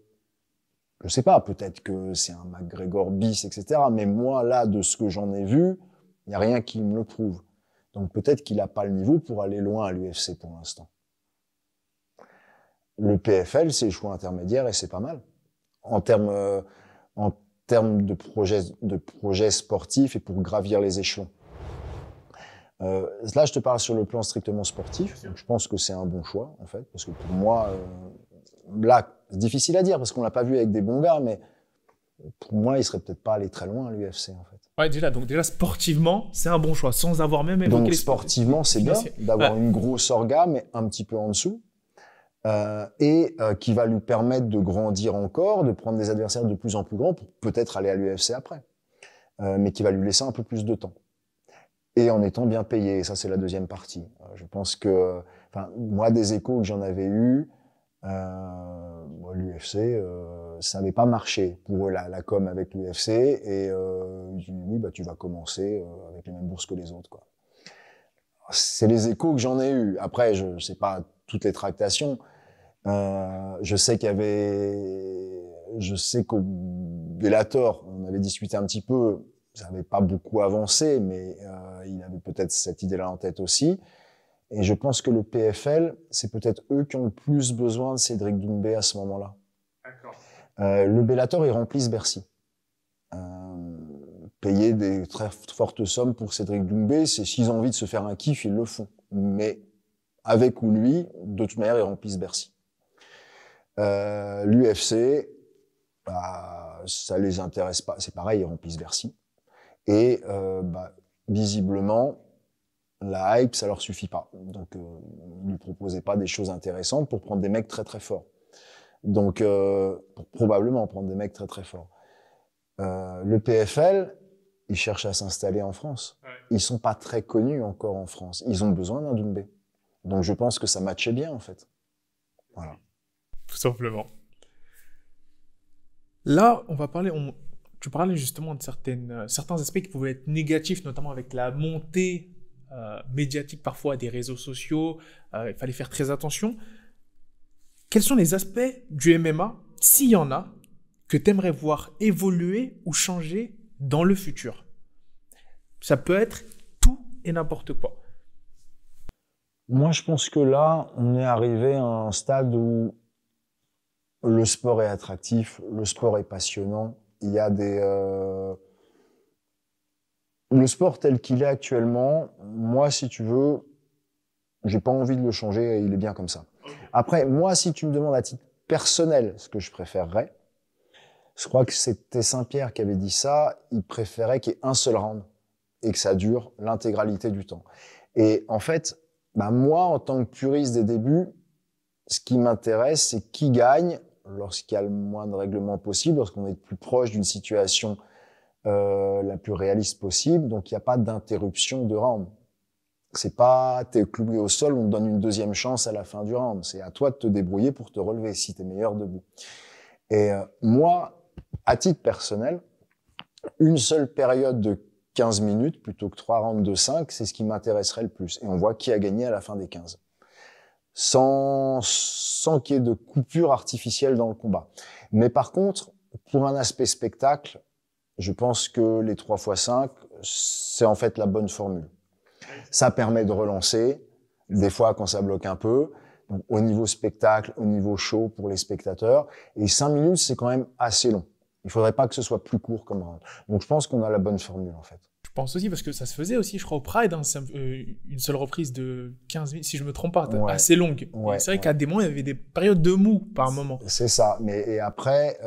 je sais pas, peut-être que c'est un McGregor bis, etc. Mais moi, là, de ce que j'en ai vu, il n'y a rien qui me le prouve. Donc peut-être qu'il n'a pas le niveau pour aller loin à l'UFC pour l'instant. Le PFL, c'est le choix intermédiaire et c'est pas mal. En termes de projets sportifs et pour gravir les échelons. Là, je te parle sur le plan strictement sportif. Donc, je pense que c'est un bon choix, en fait, parce que pour moi, là, c'est difficile à dire parce qu'on l'a pas vu avec des bons gars, mais pour moi, il serait peut-être pas allé très loin à l'UFC, en fait. Ouais, déjà sportivement, c'est un bon choix, sans avoir même évoqué donc les sportivement, c'est bien d'avoir une grosse orga, mais un petit peu en dessous. Qui va lui permettre de grandir encore, de prendre des adversaires de plus en plus grands pour peut-être aller à l'UFC après, mais qui va lui laisser un peu plus de temps. Et en étant bien payé, et ça c'est la deuxième partie. Je pense que, enfin, moi des échos que j'en avais eu, l'UFC, ça n'avait pas marché pour eux la com avec l'UFC, et oui, bah tu vas commencer avec les mêmes bourses que les autres, quoi. C'est les échos que j'en ai eu. Après, je sais pas toutes les tractations. Je sais qu'au Bellator, on avait discuté un petit peu, ça n'avait pas beaucoup avancé, mais il avait peut-être cette idée-là en tête aussi. Et je pense que le PFL, c'est peut-être eux qui ont le plus besoin de Cédric Doumbé à ce moment-là. D'accord. Le Bellator, ils remplissent Bercy. Payer des très fortes sommes pour Cédric Doumbé, c'est s'ils ont envie de se faire un kiff, ils le font. Mais avec ou lui, de toute manière, ils remplissent Bercy. L'UFC, bah, ça les intéresse pas. C'est pareil, ils remplissent Bercy. Et bah, visiblement, la hype, ça leur suffit pas. Donc, ils lui proposaient pas des choses intéressantes pour prendre des mecs très très forts. Donc, pour probablement prendre des mecs très très forts. Le PFL, ils cherchent à s'installer en France. Ouais. Ils sont pas très connus encore en France. Ils ont besoin d'un Doumbé. Donc, je pense que ça matchait bien, en fait. Voilà. Tout simplement. Là, on va parler... Tu parlais justement de certains aspects qui pouvaient être négatifs, notamment avec la montée médiatique parfois des réseaux sociaux. Il fallait faire très attention. Quels sont les aspects du MMA, s'il y en a, que tu aimerais voir évoluer ou changer dans le futur? Ça peut être tout et n'importe quoi. Moi, je pense que là, on est arrivé à un stade où le sport est attractif, le sport est passionnant. Il y a le sport tel qu'il est actuellement, moi, si tu veux, j'ai pas envie de le changer et il est bien comme ça. Okay. Après, moi, si tu me demandes à titre personnel ce que je préférerais, je crois que c'était Saint-Pierre qui avait dit ça, il préférait qu'il y ait un seul round et que ça dure l'intégralité du temps. Et en fait, moi, en tant que puriste des débuts, ce qui m'intéresse, c'est qui gagne lorsqu'il y a le moins de règlements possible, lorsqu'on est plus proche d'une situation la plus réaliste possible, donc il n'y a pas d'interruption de round. C'est pas t'es cloué au sol, on te donne une deuxième chance à la fin du round. C'est à toi de te débrouiller pour te relever si t'es meilleur debout. Et moi, à titre personnel, une seule période de 15 minutes plutôt que 3 rounds de 5, c'est ce qui m'intéresserait le plus. Et on voit qui a gagné à la fin des 15. Sans qu'il y ait de coupure artificielle dans le combat. Mais par contre, pour un aspect spectacle, je pense que les 3x5, c'est en fait la bonne formule. Ça permet de relancer, des fois quand ça bloque un peu, donc au niveau spectacle, au niveau show pour les spectateurs. Et 5 minutes, c'est quand même assez long. Il faudrait pas que ce soit plus court comme round. Donc je pense qu'on a la bonne formule en fait. Je pense aussi, parce que ça se faisait aussi, je crois, au Pride, hein, une seule reprise de 15 minutes, si je me trompe pas, assez longue. Ouais, c'est vrai qu'à des moments, il y avait des périodes de mou par moment. C'est ça. Mais et après,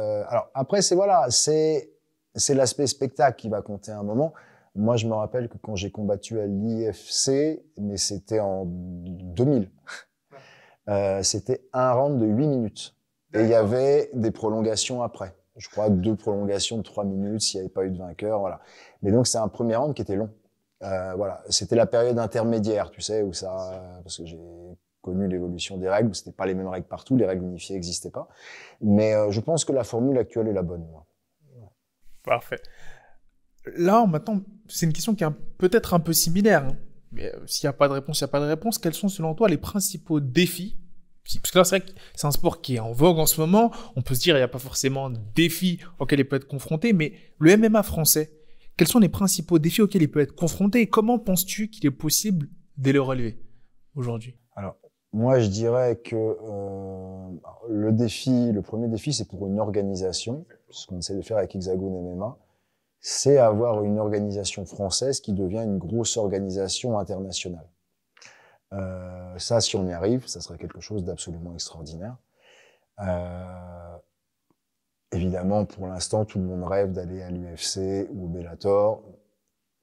après c'est l'aspect spectacle qui va compter à un moment. Moi, je me rappelle que quand j'ai combattu à l'IFC, mais c'était en 2000, c'était un round de 8 minutes. Et il y avait des prolongations après. Je crois 2 prolongations de 3 minutes s'il n'y avait pas eu de vainqueur, voilà. Mais donc, c'est un premier round qui était long. Voilà. C'était la période intermédiaire, tu sais, où ça, parce que j'ai connu l'évolution des règles, où c'était pas les mêmes règles partout, les règles unifiées n'existaient pas. Mais je pense que la formule actuelle est la bonne, moi. Parfait. Là, maintenant, c'est une question qui est peut-être un peu similaire. Hein. Mais s'il n'y a pas de réponse, il n'y a pas de réponse. Quels sont, selon toi, les principaux défis? Parce que là, c'est vrai que c'est un sport qui est en vogue en ce moment. On peut se dire qu'il n'y a pas forcément de défis auxquels il peut être confronté. Mais le MMA français, quels sont les principaux défis auxquels il peut être confronté? Et comment penses-tu qu'il est possible de les relever aujourd'hui? Alors, moi, je dirais que le premier défi, c'est pour une organisation, ce qu'on essaie de faire avec Hexagone MMA, c'est avoir une organisation française qui devient une grosse organisation internationale. Ça, si on y arrive, ça serait quelque chose d'absolument extraordinaire. Évidemment, pour l'instant, tout le monde rêve d'aller à l'UFC ou au Bellator.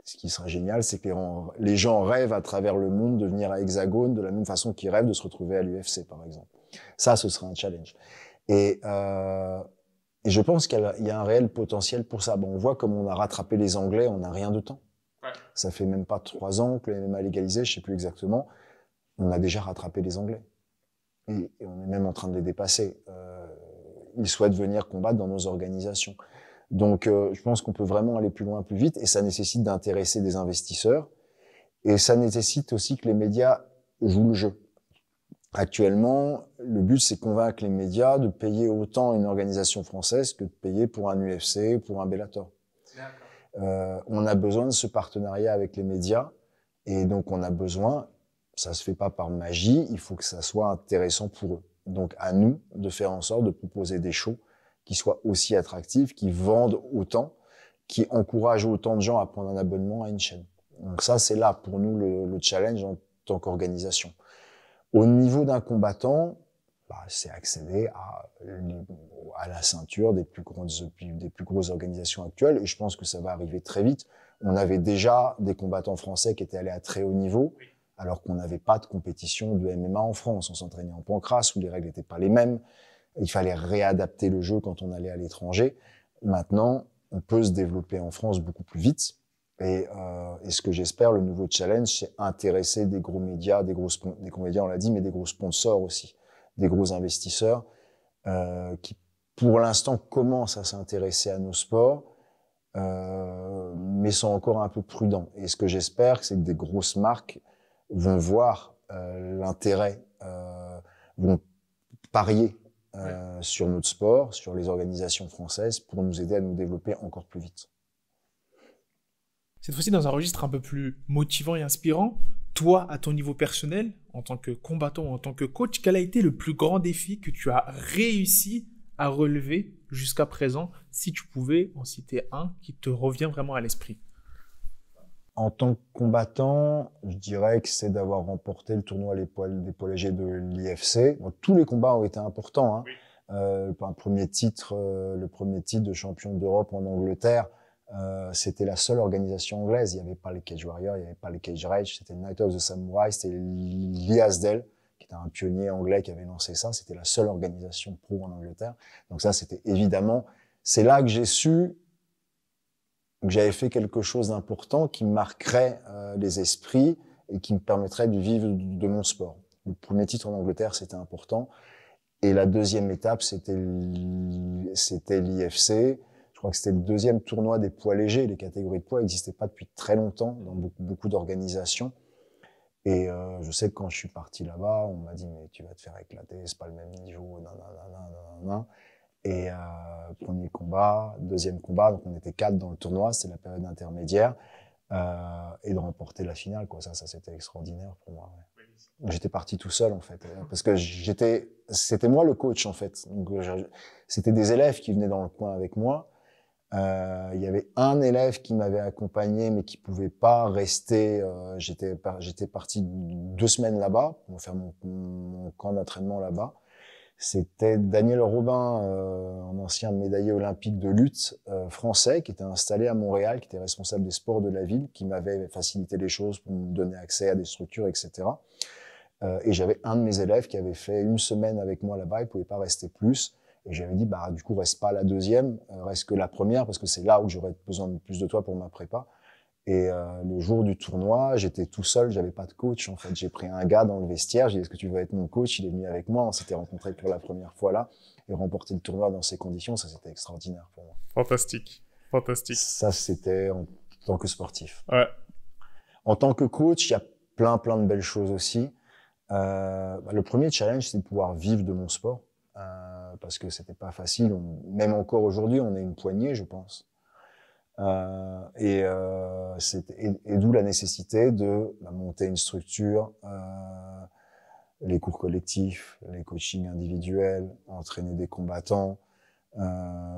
Ce qui serait génial, c'est que les gens rêvent à travers le monde de venir à Hexagone de la même façon qu'ils rêvent de se retrouver à l'UFC, par exemple. Ça, ce serait un challenge. Et je pense qu'il y a un réel potentiel pour ça. Bon, on voit comme on a rattrapé les Anglais en un rien de temps. Ouais. Ça fait même pas 3 ans que le MMA est légalisé, je sais plus exactement. On a déjà rattrapé les Anglais. Et on est même en train de les dépasser. Ils souhaitent venir combattre dans nos organisations. Donc, je pense qu'on peut vraiment aller plus loin, plus vite. Et ça nécessite d'intéresser des investisseurs. Et ça nécessite aussi que les médias jouent le jeu. Actuellement, le but, c'est de convaincre les médias de payer autant une organisation française que de payer pour un UFC, pour un Bellator. On a besoin de ce partenariat avec les médias. Et donc, on a besoin, ça se fait pas par magie, il faut que ça soit intéressant pour eux. Donc, à nous de faire en sorte de proposer des shows qui soient aussi attractifs, qui vendent autant, qui encouragent autant de gens à prendre un abonnement à une chaîne. Donc ça, c'est là pour nous le challenge en tant qu'organisation. Au niveau d'un combattant, c'est accéder à la ceinture des plus grosses organisations actuelles, et je pense que ça va arriver très vite. On avait déjà des combattants français qui étaient allés à très haut niveau, alors qu'on n'avait pas de compétition de MMA en France. On s'entraînait en pancrace, où les règles n'étaient pas les mêmes. Il fallait réadapter le jeu quand on allait à l'étranger. Maintenant, on peut se développer en France beaucoup plus vite. Et ce que j'espère, le nouveau challenge, c'est intéresser des gros médias, des gros médias, on l'a dit, mais des gros sponsors aussi, des gros investisseurs qui, pour l'instant, commencent à s'intéresser à nos sports, mais sont encore un peu prudents. Et ce que j'espère, c'est que des grosses marques vont voir l'intérêt, vont parier sur notre sport, sur les organisations françaises, pour nous aider à nous développer encore plus vite. Cette fois-ci, dans un registre un peu plus motivant et inspirant, toi, à ton niveau personnel, en tant que combattant, en tant que coach, quel a été le plus grand défi que tu as réussi à relever jusqu'à présent, si tu pouvais en citer un qui te revient vraiment à l'esprit? En tant que combattant, je dirais que c'est d'avoir remporté le tournoi des poids légers de l'IFC. Bon, tous les combats ont été importants. Hein. Oui. Le premier titre de champion d'Europe en Angleterre, c'était la seule organisation anglaise. Il n'y avait pas les Cage Warriors, il n'y avait pas les Cage Rage. C'était Night of the Samurai, c'était Lee Asdell, qui était un pionnier anglais qui avait lancé ça. C'était la seule organisation pro en Angleterre. Donc ça, c'était évidemment... C'est là que j'ai su que j'avais fait quelque chose d'important qui marquerait les esprits et qui me permettrait de vivre de mon sport. Le premier titre en Angleterre, c'était important. Et la deuxième étape, c'était l'IFC. Je crois que c'était le deuxième tournoi des poids légers. Les catégories de poids n'existaient pas depuis très longtemps dans beaucoup d'organisations. Et je sais que quand je suis parti là-bas, on m'a dit « mais tu vas te faire éclater, c'est pas le même niveau, nanana. » Et premier combat, deuxième combat, donc on était 4 dans le tournoi, c'était la période intermédiaire, et de remporter la finale, quoi. Ça c'était extraordinaire pour moi. Ouais. J'étais parti tout seul en fait, parce que c'était moi le coach en fait. Donc c'était des élèves qui venaient dans le coin avec moi. Il y avait un élève qui m'avait accompagné, mais qui pouvait pas rester. J'étais parti 2 semaines là-bas pour faire mon camp d'entraînement là-bas. C'était Daniel Robin, un ancien médaillé olympique de lutte français, qui était installé à Montréal, qui était responsable des sports de la ville, qui m'avait facilité les choses pour me donner accès à des structures, etc. Et j'avais un de mes élèves qui avait fait 1 semaine avec moi là-bas, il pouvait pas rester plus. Et j'avais dit, du coup, reste pas la deuxième, reste que la première, parce que c'est là où j'aurais besoin de plus de toi pour ma prépa. Et le jour du tournoi, j'étais tout seul, j'avais pas de coach en fait. J'ai pris un gars dans le vestiaire, j'ai dit est-ce que tu veux être mon coach? Il est venu avec moi, on s'était rencontrés pour la première fois là et remporter le tournoi dans ces conditions, ça c'était extraordinaire pour moi. Fantastique. Ça c'était en tant que sportif. Ouais. En tant que coach, il y a plein de belles choses aussi. Le premier challenge, c'est de pouvoir vivre de mon sport parce que c'était pas facile. Même encore aujourd'hui, on est une poignée, je pense. Et d'où la nécessité de monter une structure, les cours collectifs, les coachings individuels, entraîner des combattants,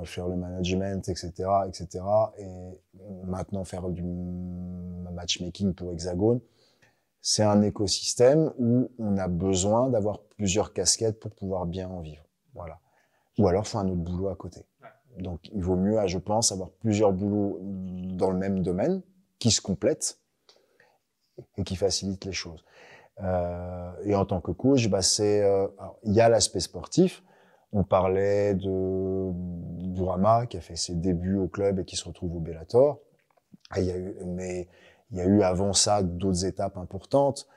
faire le management, etc., etc. Et maintenant faire du matchmaking pour Hexagone. C'est un écosystème où on a besoin d'avoir plusieurs casquettes pour pouvoir bien en vivre. Voilà. Ou alors faire un autre boulot à côté. Donc, il vaut mieux, je pense, avoir plusieurs boulots dans le même domaine qui se complètent et qui facilitent les choses. Et en tant que coach, il y a l'aspect sportif. On parlait de Bourama qui a fait ses débuts au club et qui se retrouve au Bellator. Mais il y a eu avant ça d'autres étapes importantes.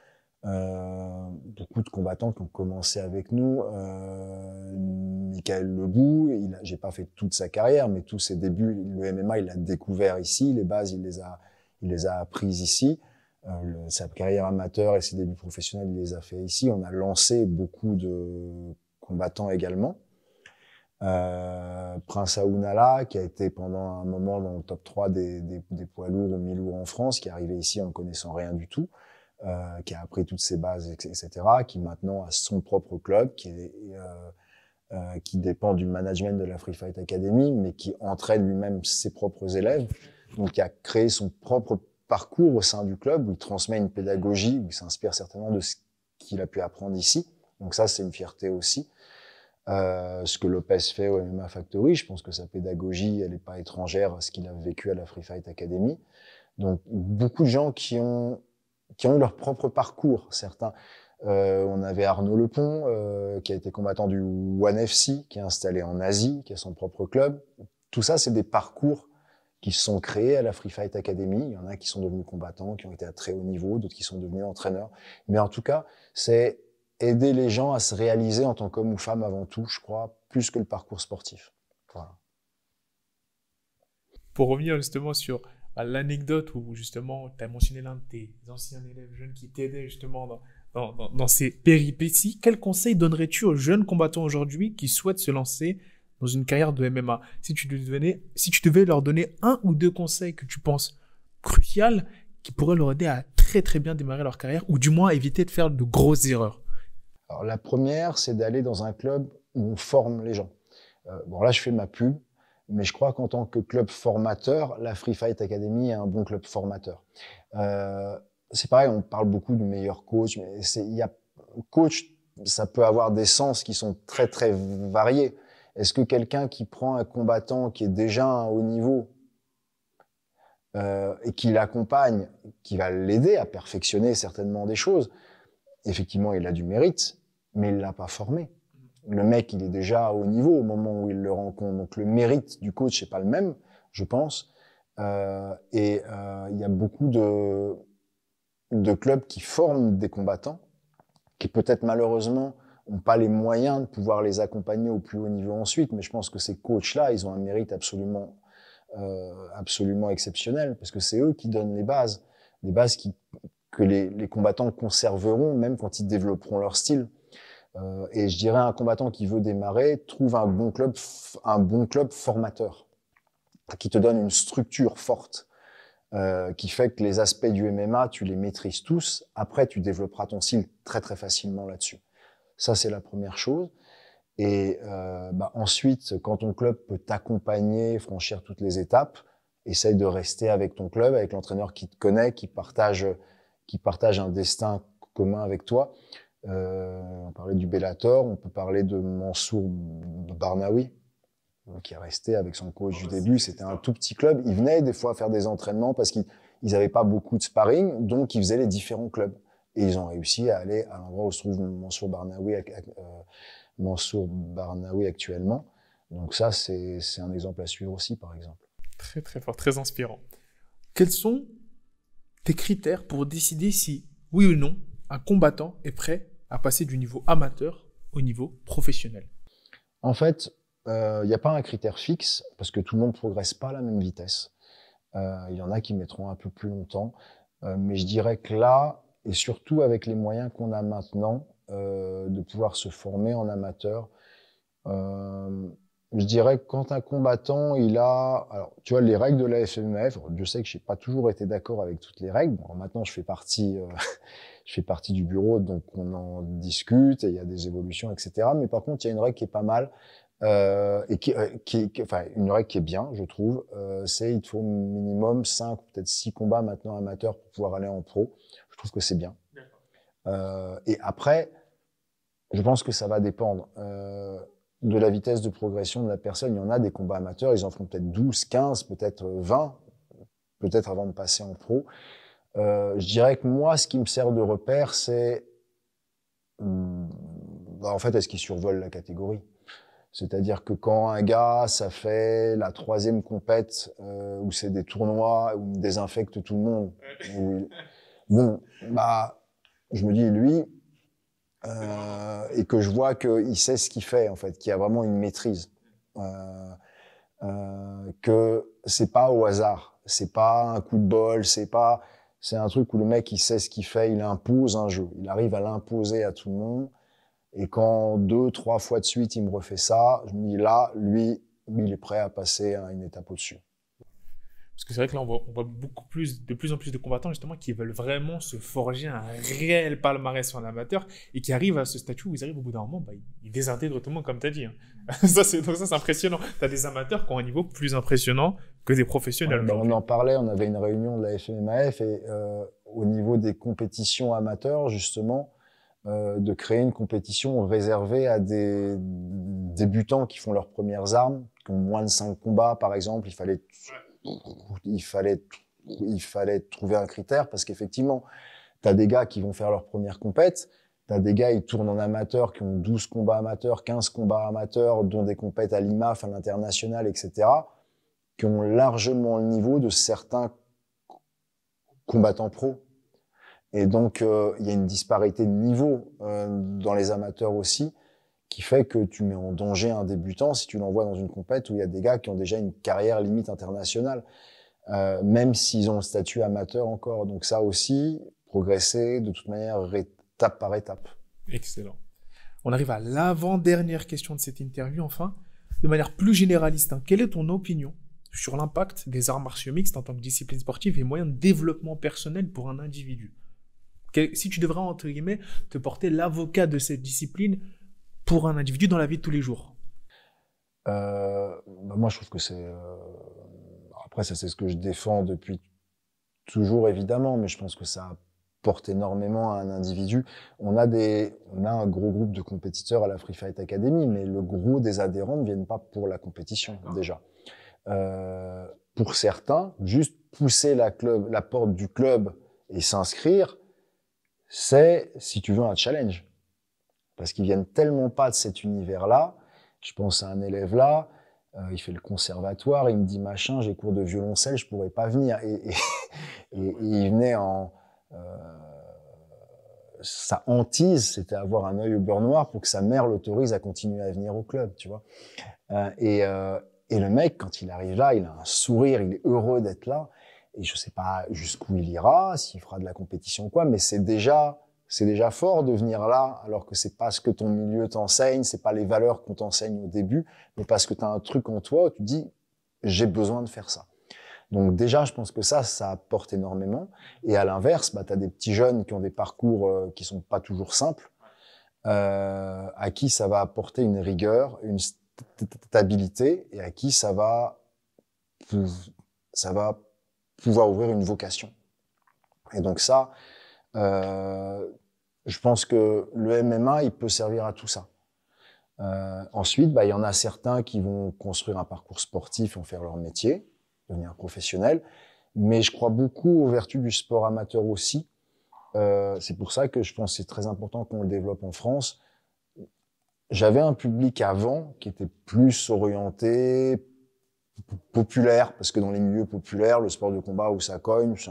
Beaucoup de combattants qui ont commencé avec nous. Michael Lebou, j'ai pas fait toute sa carrière, mais tous ses débuts, le MMA, il l'a découvert ici, les bases, il les a apprises ici. Sa carrière amateur et ses débuts professionnels, il les a fait ici. On a lancé beaucoup de combattants également. Prince Aounala, qui a été pendant un moment dans le top 3 des poids lourds ou mi-lourds en France, qui est arrivé ici en ne connaissant rien du tout. Qui a appris toutes ses bases, etc., qui maintenant a son propre club, qui dépend du management de la Free Fight Academy, mais qui entraîne lui-même ses propres élèves, donc qui a créé son propre parcours au sein du club, où il transmet une pédagogie, où il s'inspire certainement de ce qu'il a pu apprendre ici. Donc ça, c'est une fierté aussi. Ce que Lopez fait au MMA Factory, je pense que sa pédagogie, elle n'est pas étrangère à ce qu'il a vécu à la Free Fight Academy. Donc, beaucoup de gens qui ont eu leur propre parcours, certains. On avait Arnaud Lepont, qui a été combattant du One FC, qui est installé en Asie, qui a son propre club. Tout ça, c'est des parcours qui se sont créés à la Free Fight Academy. Il y en a qui sont devenus combattants, qui ont été à très haut niveau, d'autres qui sont devenus entraîneurs. Mais en tout cas, c'est aider les gens à se réaliser en tant qu'homme ou femme avant tout, je crois, plus que le parcours sportif. Voilà. Pour revenir justement sur l'anecdote où justement tu as mentionné l'un de tes anciens élèves jeunes qui t'aidait justement dans ces péripéties, quel conseil donnerais-tu aux jeunes combattants aujourd'hui qui souhaitent se lancer dans une carrière de MMA? Si tu devais leur donner 1 ou 2 conseils que tu penses cruciaux qui pourraient leur aider à très très bien démarrer leur carrière ou du moins éviter de faire de grosses erreurs. Alors la première, c'est d'aller dans un club où on forme les gens. Bon là je fais ma pub, Mais je crois qu'en tant que club formateur, la Free Fight Academy est un bon club formateur. C'est pareil, on parle beaucoup du meilleur coach, mais coach, ça peut avoir des sens qui sont très très variés. Est-ce que quelqu'un qui prend un combattant qui est déjà à un haut niveau et qui l'accompagne, qui va l'aider à perfectionner certainement des choses, effectivement, il a du mérite, mais il l'a pas formé. Le mec, il est déjà à haut niveau au moment où il le rencontre. Donc, le mérite du coach n'est pas le même, je pense. Il y a beaucoup de clubs qui forment des combattants, qui peut-être malheureusement n'ont pas les moyens de pouvoir les accompagner au plus haut niveau ensuite. Mais je pense que ces coachs-là, ils ont un mérite absolument exceptionnel, parce que c'est eux qui donnent les bases que les combattants conserveront même quand ils développeront leur style. Et je dirais, un combattant qui veut démarrer, trouve un bon club formateur, qui te donne une structure forte, qui fait que les aspects du MMA, tu les maîtrises tous. Après, tu développeras ton style très très facilement là-dessus. Ça, c'est la première chose. Et ensuite, quand ton club peut t'accompagner, franchir toutes les étapes, essaye de rester avec ton club, avec l'entraîneur qui te connaît, qui partage un destin commun avec toi. On parlait du Bellator, on peut parler de Mansour Barnaoui, qui est resté avec son coach du début. C'était un tout petit club. Ils venaient des fois faire des entraînements parce qu'ils n'avaient pas beaucoup de sparring, donc ils faisaient les différents clubs. Et ils ont réussi à aller à l'endroit où se trouve Mansour Barnaoui actuellement. Donc ça, c'est un exemple à suivre aussi, par exemple. Très très fort, très inspirant. Quels sont tes critères pour décider si, oui ou non, un combattant est prêt à passer du niveau amateur au niveau professionnel? En fait, il n'y a pas un critère fixe, parce que tout le monde ne progresse pas à la même vitesse. Il y en a qui mettront un peu plus longtemps. Mais je dirais que là, et surtout avec les moyens qu'on a maintenant, de pouvoir se former en amateur, je dirais que quand un combattant, alors, tu vois, les règles de la FMF, je sais que je n'ai pas toujours été d'accord avec toutes les règles. Bon, maintenant, je fais partie du bureau, donc on en discute et il y a des évolutions, etc. Mais par contre, il y a une règle qui est pas mal, et enfin, une règle qui est bien, je trouve, c'est il te faut minimum 5, peut-être 6 combats maintenant amateurs pour pouvoir aller en pro. Je trouve que c'est bien. Et après, je pense que ça va dépendre de la vitesse de progression de la personne. Il y en a des combats amateurs, ils en feront peut-être 12, 15, peut-être 20, peut-être avant de passer en pro. Je dirais que moi, ce qui me sert de repère, c'est en fait, est-ce qu'il survole la catégorie? C'est-à-dire que quand un gars, ça fait la 3e compète où c'est des tournois, où il désinfecte tout le monde, je me dis, lui, et que je vois qu'il sait ce qu'il fait, en fait, qu'il y a vraiment une maîtrise, que c'est pas au hasard, c'est pas un coup de bol, c'est un truc où le mec, il sait ce qu'il fait, il impose un jeu, il arrive à l'imposer à tout le monde. Et quand 2, 3 fois de suite, il me refait ça, je me dis là, lui, il est prêt à passer à une étape au-dessus. Parce que c'est vrai que là, on voit de plus en plus de combattants justement qui veulent vraiment se forger un réel palmarès en amateur et qui arrivent à ce statut où ils arrivent au bout d'un moment, ils désintègrent tout le monde comme tu as dit. Ça, c'est impressionnant. Tu as des amateurs qui ont un niveau plus impressionnant que des professionnels. On en parlait, on avait une réunion de la FMAF et au niveau des compétitions amateurs, justement, de créer une compétition réservée à des débutants qui font leurs premières armes, qui ont moins de 5 combats, par exemple. Il fallait trouver un critère parce qu'effectivement, tu as des gars qui vont faire leur première compète, tu as des gars qui tournent en amateur, qui ont 12 combats amateurs, 15 combats amateurs, dont des compètes à l'IMAF, à l'international, etc., qui ont largement le niveau de certains combattants pros. Et donc, il y a une disparité de niveau dans les amateurs aussi, qui fait que tu mets en danger un débutant si tu l'envoies dans une compète où il y a des gars qui ont déjà une carrière limite internationale, même s'ils ont le statut amateur encore. Donc ça aussi, progresser de toute manière étape par étape. Excellent. On arrive à l'avant-dernière question de cette interview, enfin. De manière plus généraliste, quelle est ton opinion sur l'impact des arts martiaux mixtes en tant que discipline sportive et moyen de développement personnel pour un individu? Si tu devrais, entre guillemets, te porter l'avocat de cette discipline pour un individu dans la vie de tous les jours. moi, je trouve que c'est... Après, ça, c'est ce que je défends depuis toujours, évidemment, mais je pense que ça apporte énormément à un individu. On a un gros groupe de compétiteurs à la Free Fight Academy, mais le gros des adhérents ne viennent pas pour la compétition, déjà. Pour certains, juste pousser la porte du club et s'inscrire, c'est, si tu veux, un challenge. Parce qu'ils viennent tellement pas de cet univers-là. Je pense à un élève là, il fait le conservatoire, il me dit machin, j'ai cours de violoncelle, je pourrais pas venir. Et il venait sa hantise, c'était avoir un œil au beurre noir pour que sa mère l'autorise à continuer à venir au club, tu vois. Et le mec, quand il arrive là, il a un sourire, il est heureux d'être là. Et je sais pas jusqu'où il ira, s'il fera de la compétition ou quoi, mais c'est déjà fort de venir là, alors que c'est pas ce que ton milieu t'enseigne, c'est pas les valeurs qu'on t'enseigne au début, mais parce que tu as un truc en toi où tu te dis, j'ai besoin de faire ça. Donc déjà, je pense que ça apporte énormément. Et à l'inverse, tu as des petits jeunes qui ont des parcours qui sont pas toujours simples, à qui ça va apporter une rigueur, une stabilité, et à qui ça va pouvoir ouvrir une vocation. Et donc ça, je pense que le MMA, il peut servir à tout ça. Ensuite, il y en a certains qui vont construire un parcours sportif, en faire leur métier, devenir professionnel. Mais je crois beaucoup aux vertus du sport amateur aussi. C'est pour ça que je pense que c'est très important qu'on le développe en France. J'avais un public avant qui était plus orienté populaire, parce que dans les milieux populaires, le sport de combat où ça cogne, c'est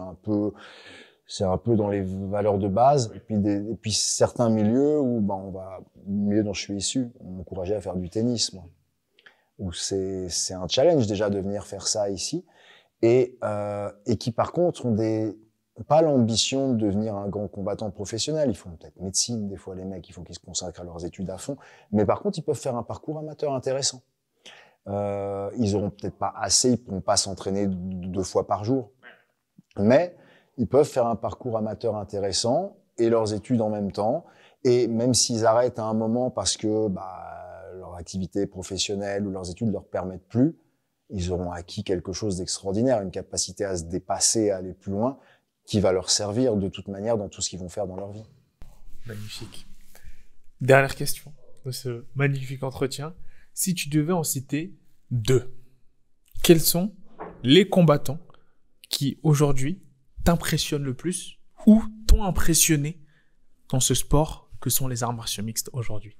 un peu dans les valeurs de base. Et puis certains milieux où, le milieu dont je suis issu, on m'encourageait à faire du tennis, moi. Où c'est un challenge déjà de venir faire ça ici. Et qui par contre ont pas l'ambition de devenir un grand combattant professionnel. Ils font peut-être médecine, des fois les mecs, il faut qu'ils se consacrent à leurs études à fond. Mais par contre, ils peuvent faire un parcours amateur intéressant. Ils auront peut-être pas assez, ils pourront pas s'entraîner 2 fois par jour. Mais ils peuvent faire un parcours amateur intéressant et leurs études en même temps. Et même s'ils arrêtent à un moment parce que leur activité professionnelle ou leurs études leur permettent plus, ils auront acquis quelque chose d'extraordinaire, une capacité à se dépasser, à aller plus loin, qui va leur servir de toute manière dans tout ce qu'ils vont faire dans leur vie. Magnifique. Dernière question de ce magnifique entretien. Si tu devais en citer 2, quels sont les combattants qui aujourd'hui t'impressionnent le plus ou t'ont impressionné dans ce sport que sont les arts martiaux mixtes aujourd'hui?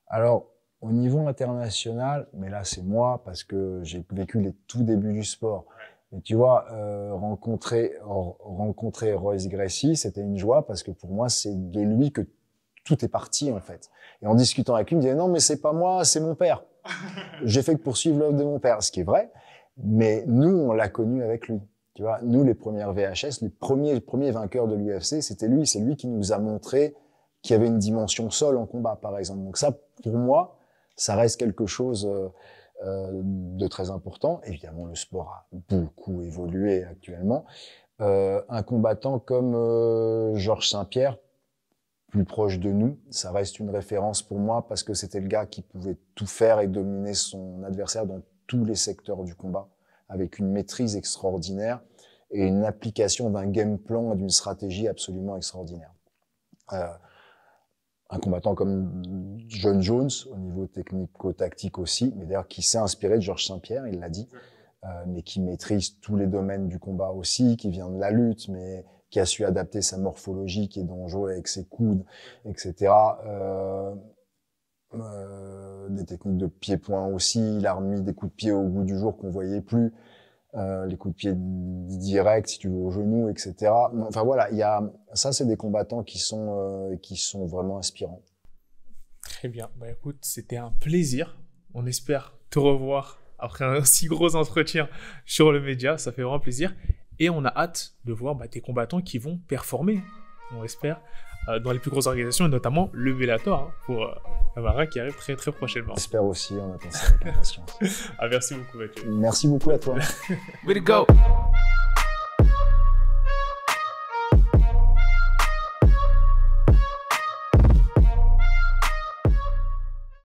Alors, au niveau international, mais là c'est moi parce que j'ai vécu les tout débuts du sport. Et tu vois, rencontrer Royce Gracie, c'était une joie parce que pour moi c'est de lui que tout est parti en fait. Et en discutant avec lui, il me disait non mais c'est pas moi, c'est mon père. J'ai fait que poursuivre l'œuvre de mon père, ce qui est vrai. Mais nous, on l'a connu avec lui. Tu vois, nous les premières VHS, les premiers vainqueurs de l'UFC, c'était lui. C'est lui qui nous a montré qu'il y avait une dimension sol en combat, par exemple. Donc ça, pour moi, ça reste quelque chose de très important. Évidemment, le sport a beaucoup évolué actuellement. Un combattant comme Georges Saint-Pierre, plus proche de nous, ça reste une référence pour moi parce que c'était le gars qui pouvait tout faire et dominer son adversaire dans tous les secteurs du combat, avec une maîtrise extraordinaire et une application d'un game plan et d'une stratégie absolument extraordinaire. Un combattant comme John Jones, au niveau technico-tactique aussi, mais d'ailleurs qui s'est inspiré de Georges Saint-Pierre, il l'a dit, mais qui maîtrise tous les domaines du combat aussi, qui vient de la lutte, mais qui a su adapter sa morphologie, qui est dangereux avec ses coudes, etc. Des techniques de pied-point aussi, il a remis des coups de pied au goût du jour qu'on voyait plus, les coups de pied directs, si tu veux, au genou, etc. Enfin voilà, ça c'est des combattants qui sont vraiment inspirants. Très bien, écoute, c'était un plaisir. On espère te revoir après un si gros entretien sur le média, ça fait vraiment plaisir. Et on a hâte de voir tes combattants qui vont performer, on espère, dans les plus grosses organisations, et notamment le Bellator pour Camara qui arrive très très prochainement. J'espère aussi, on attend ça avec impatience. Merci beaucoup Mathieu. Merci beaucoup à toi. Way to go.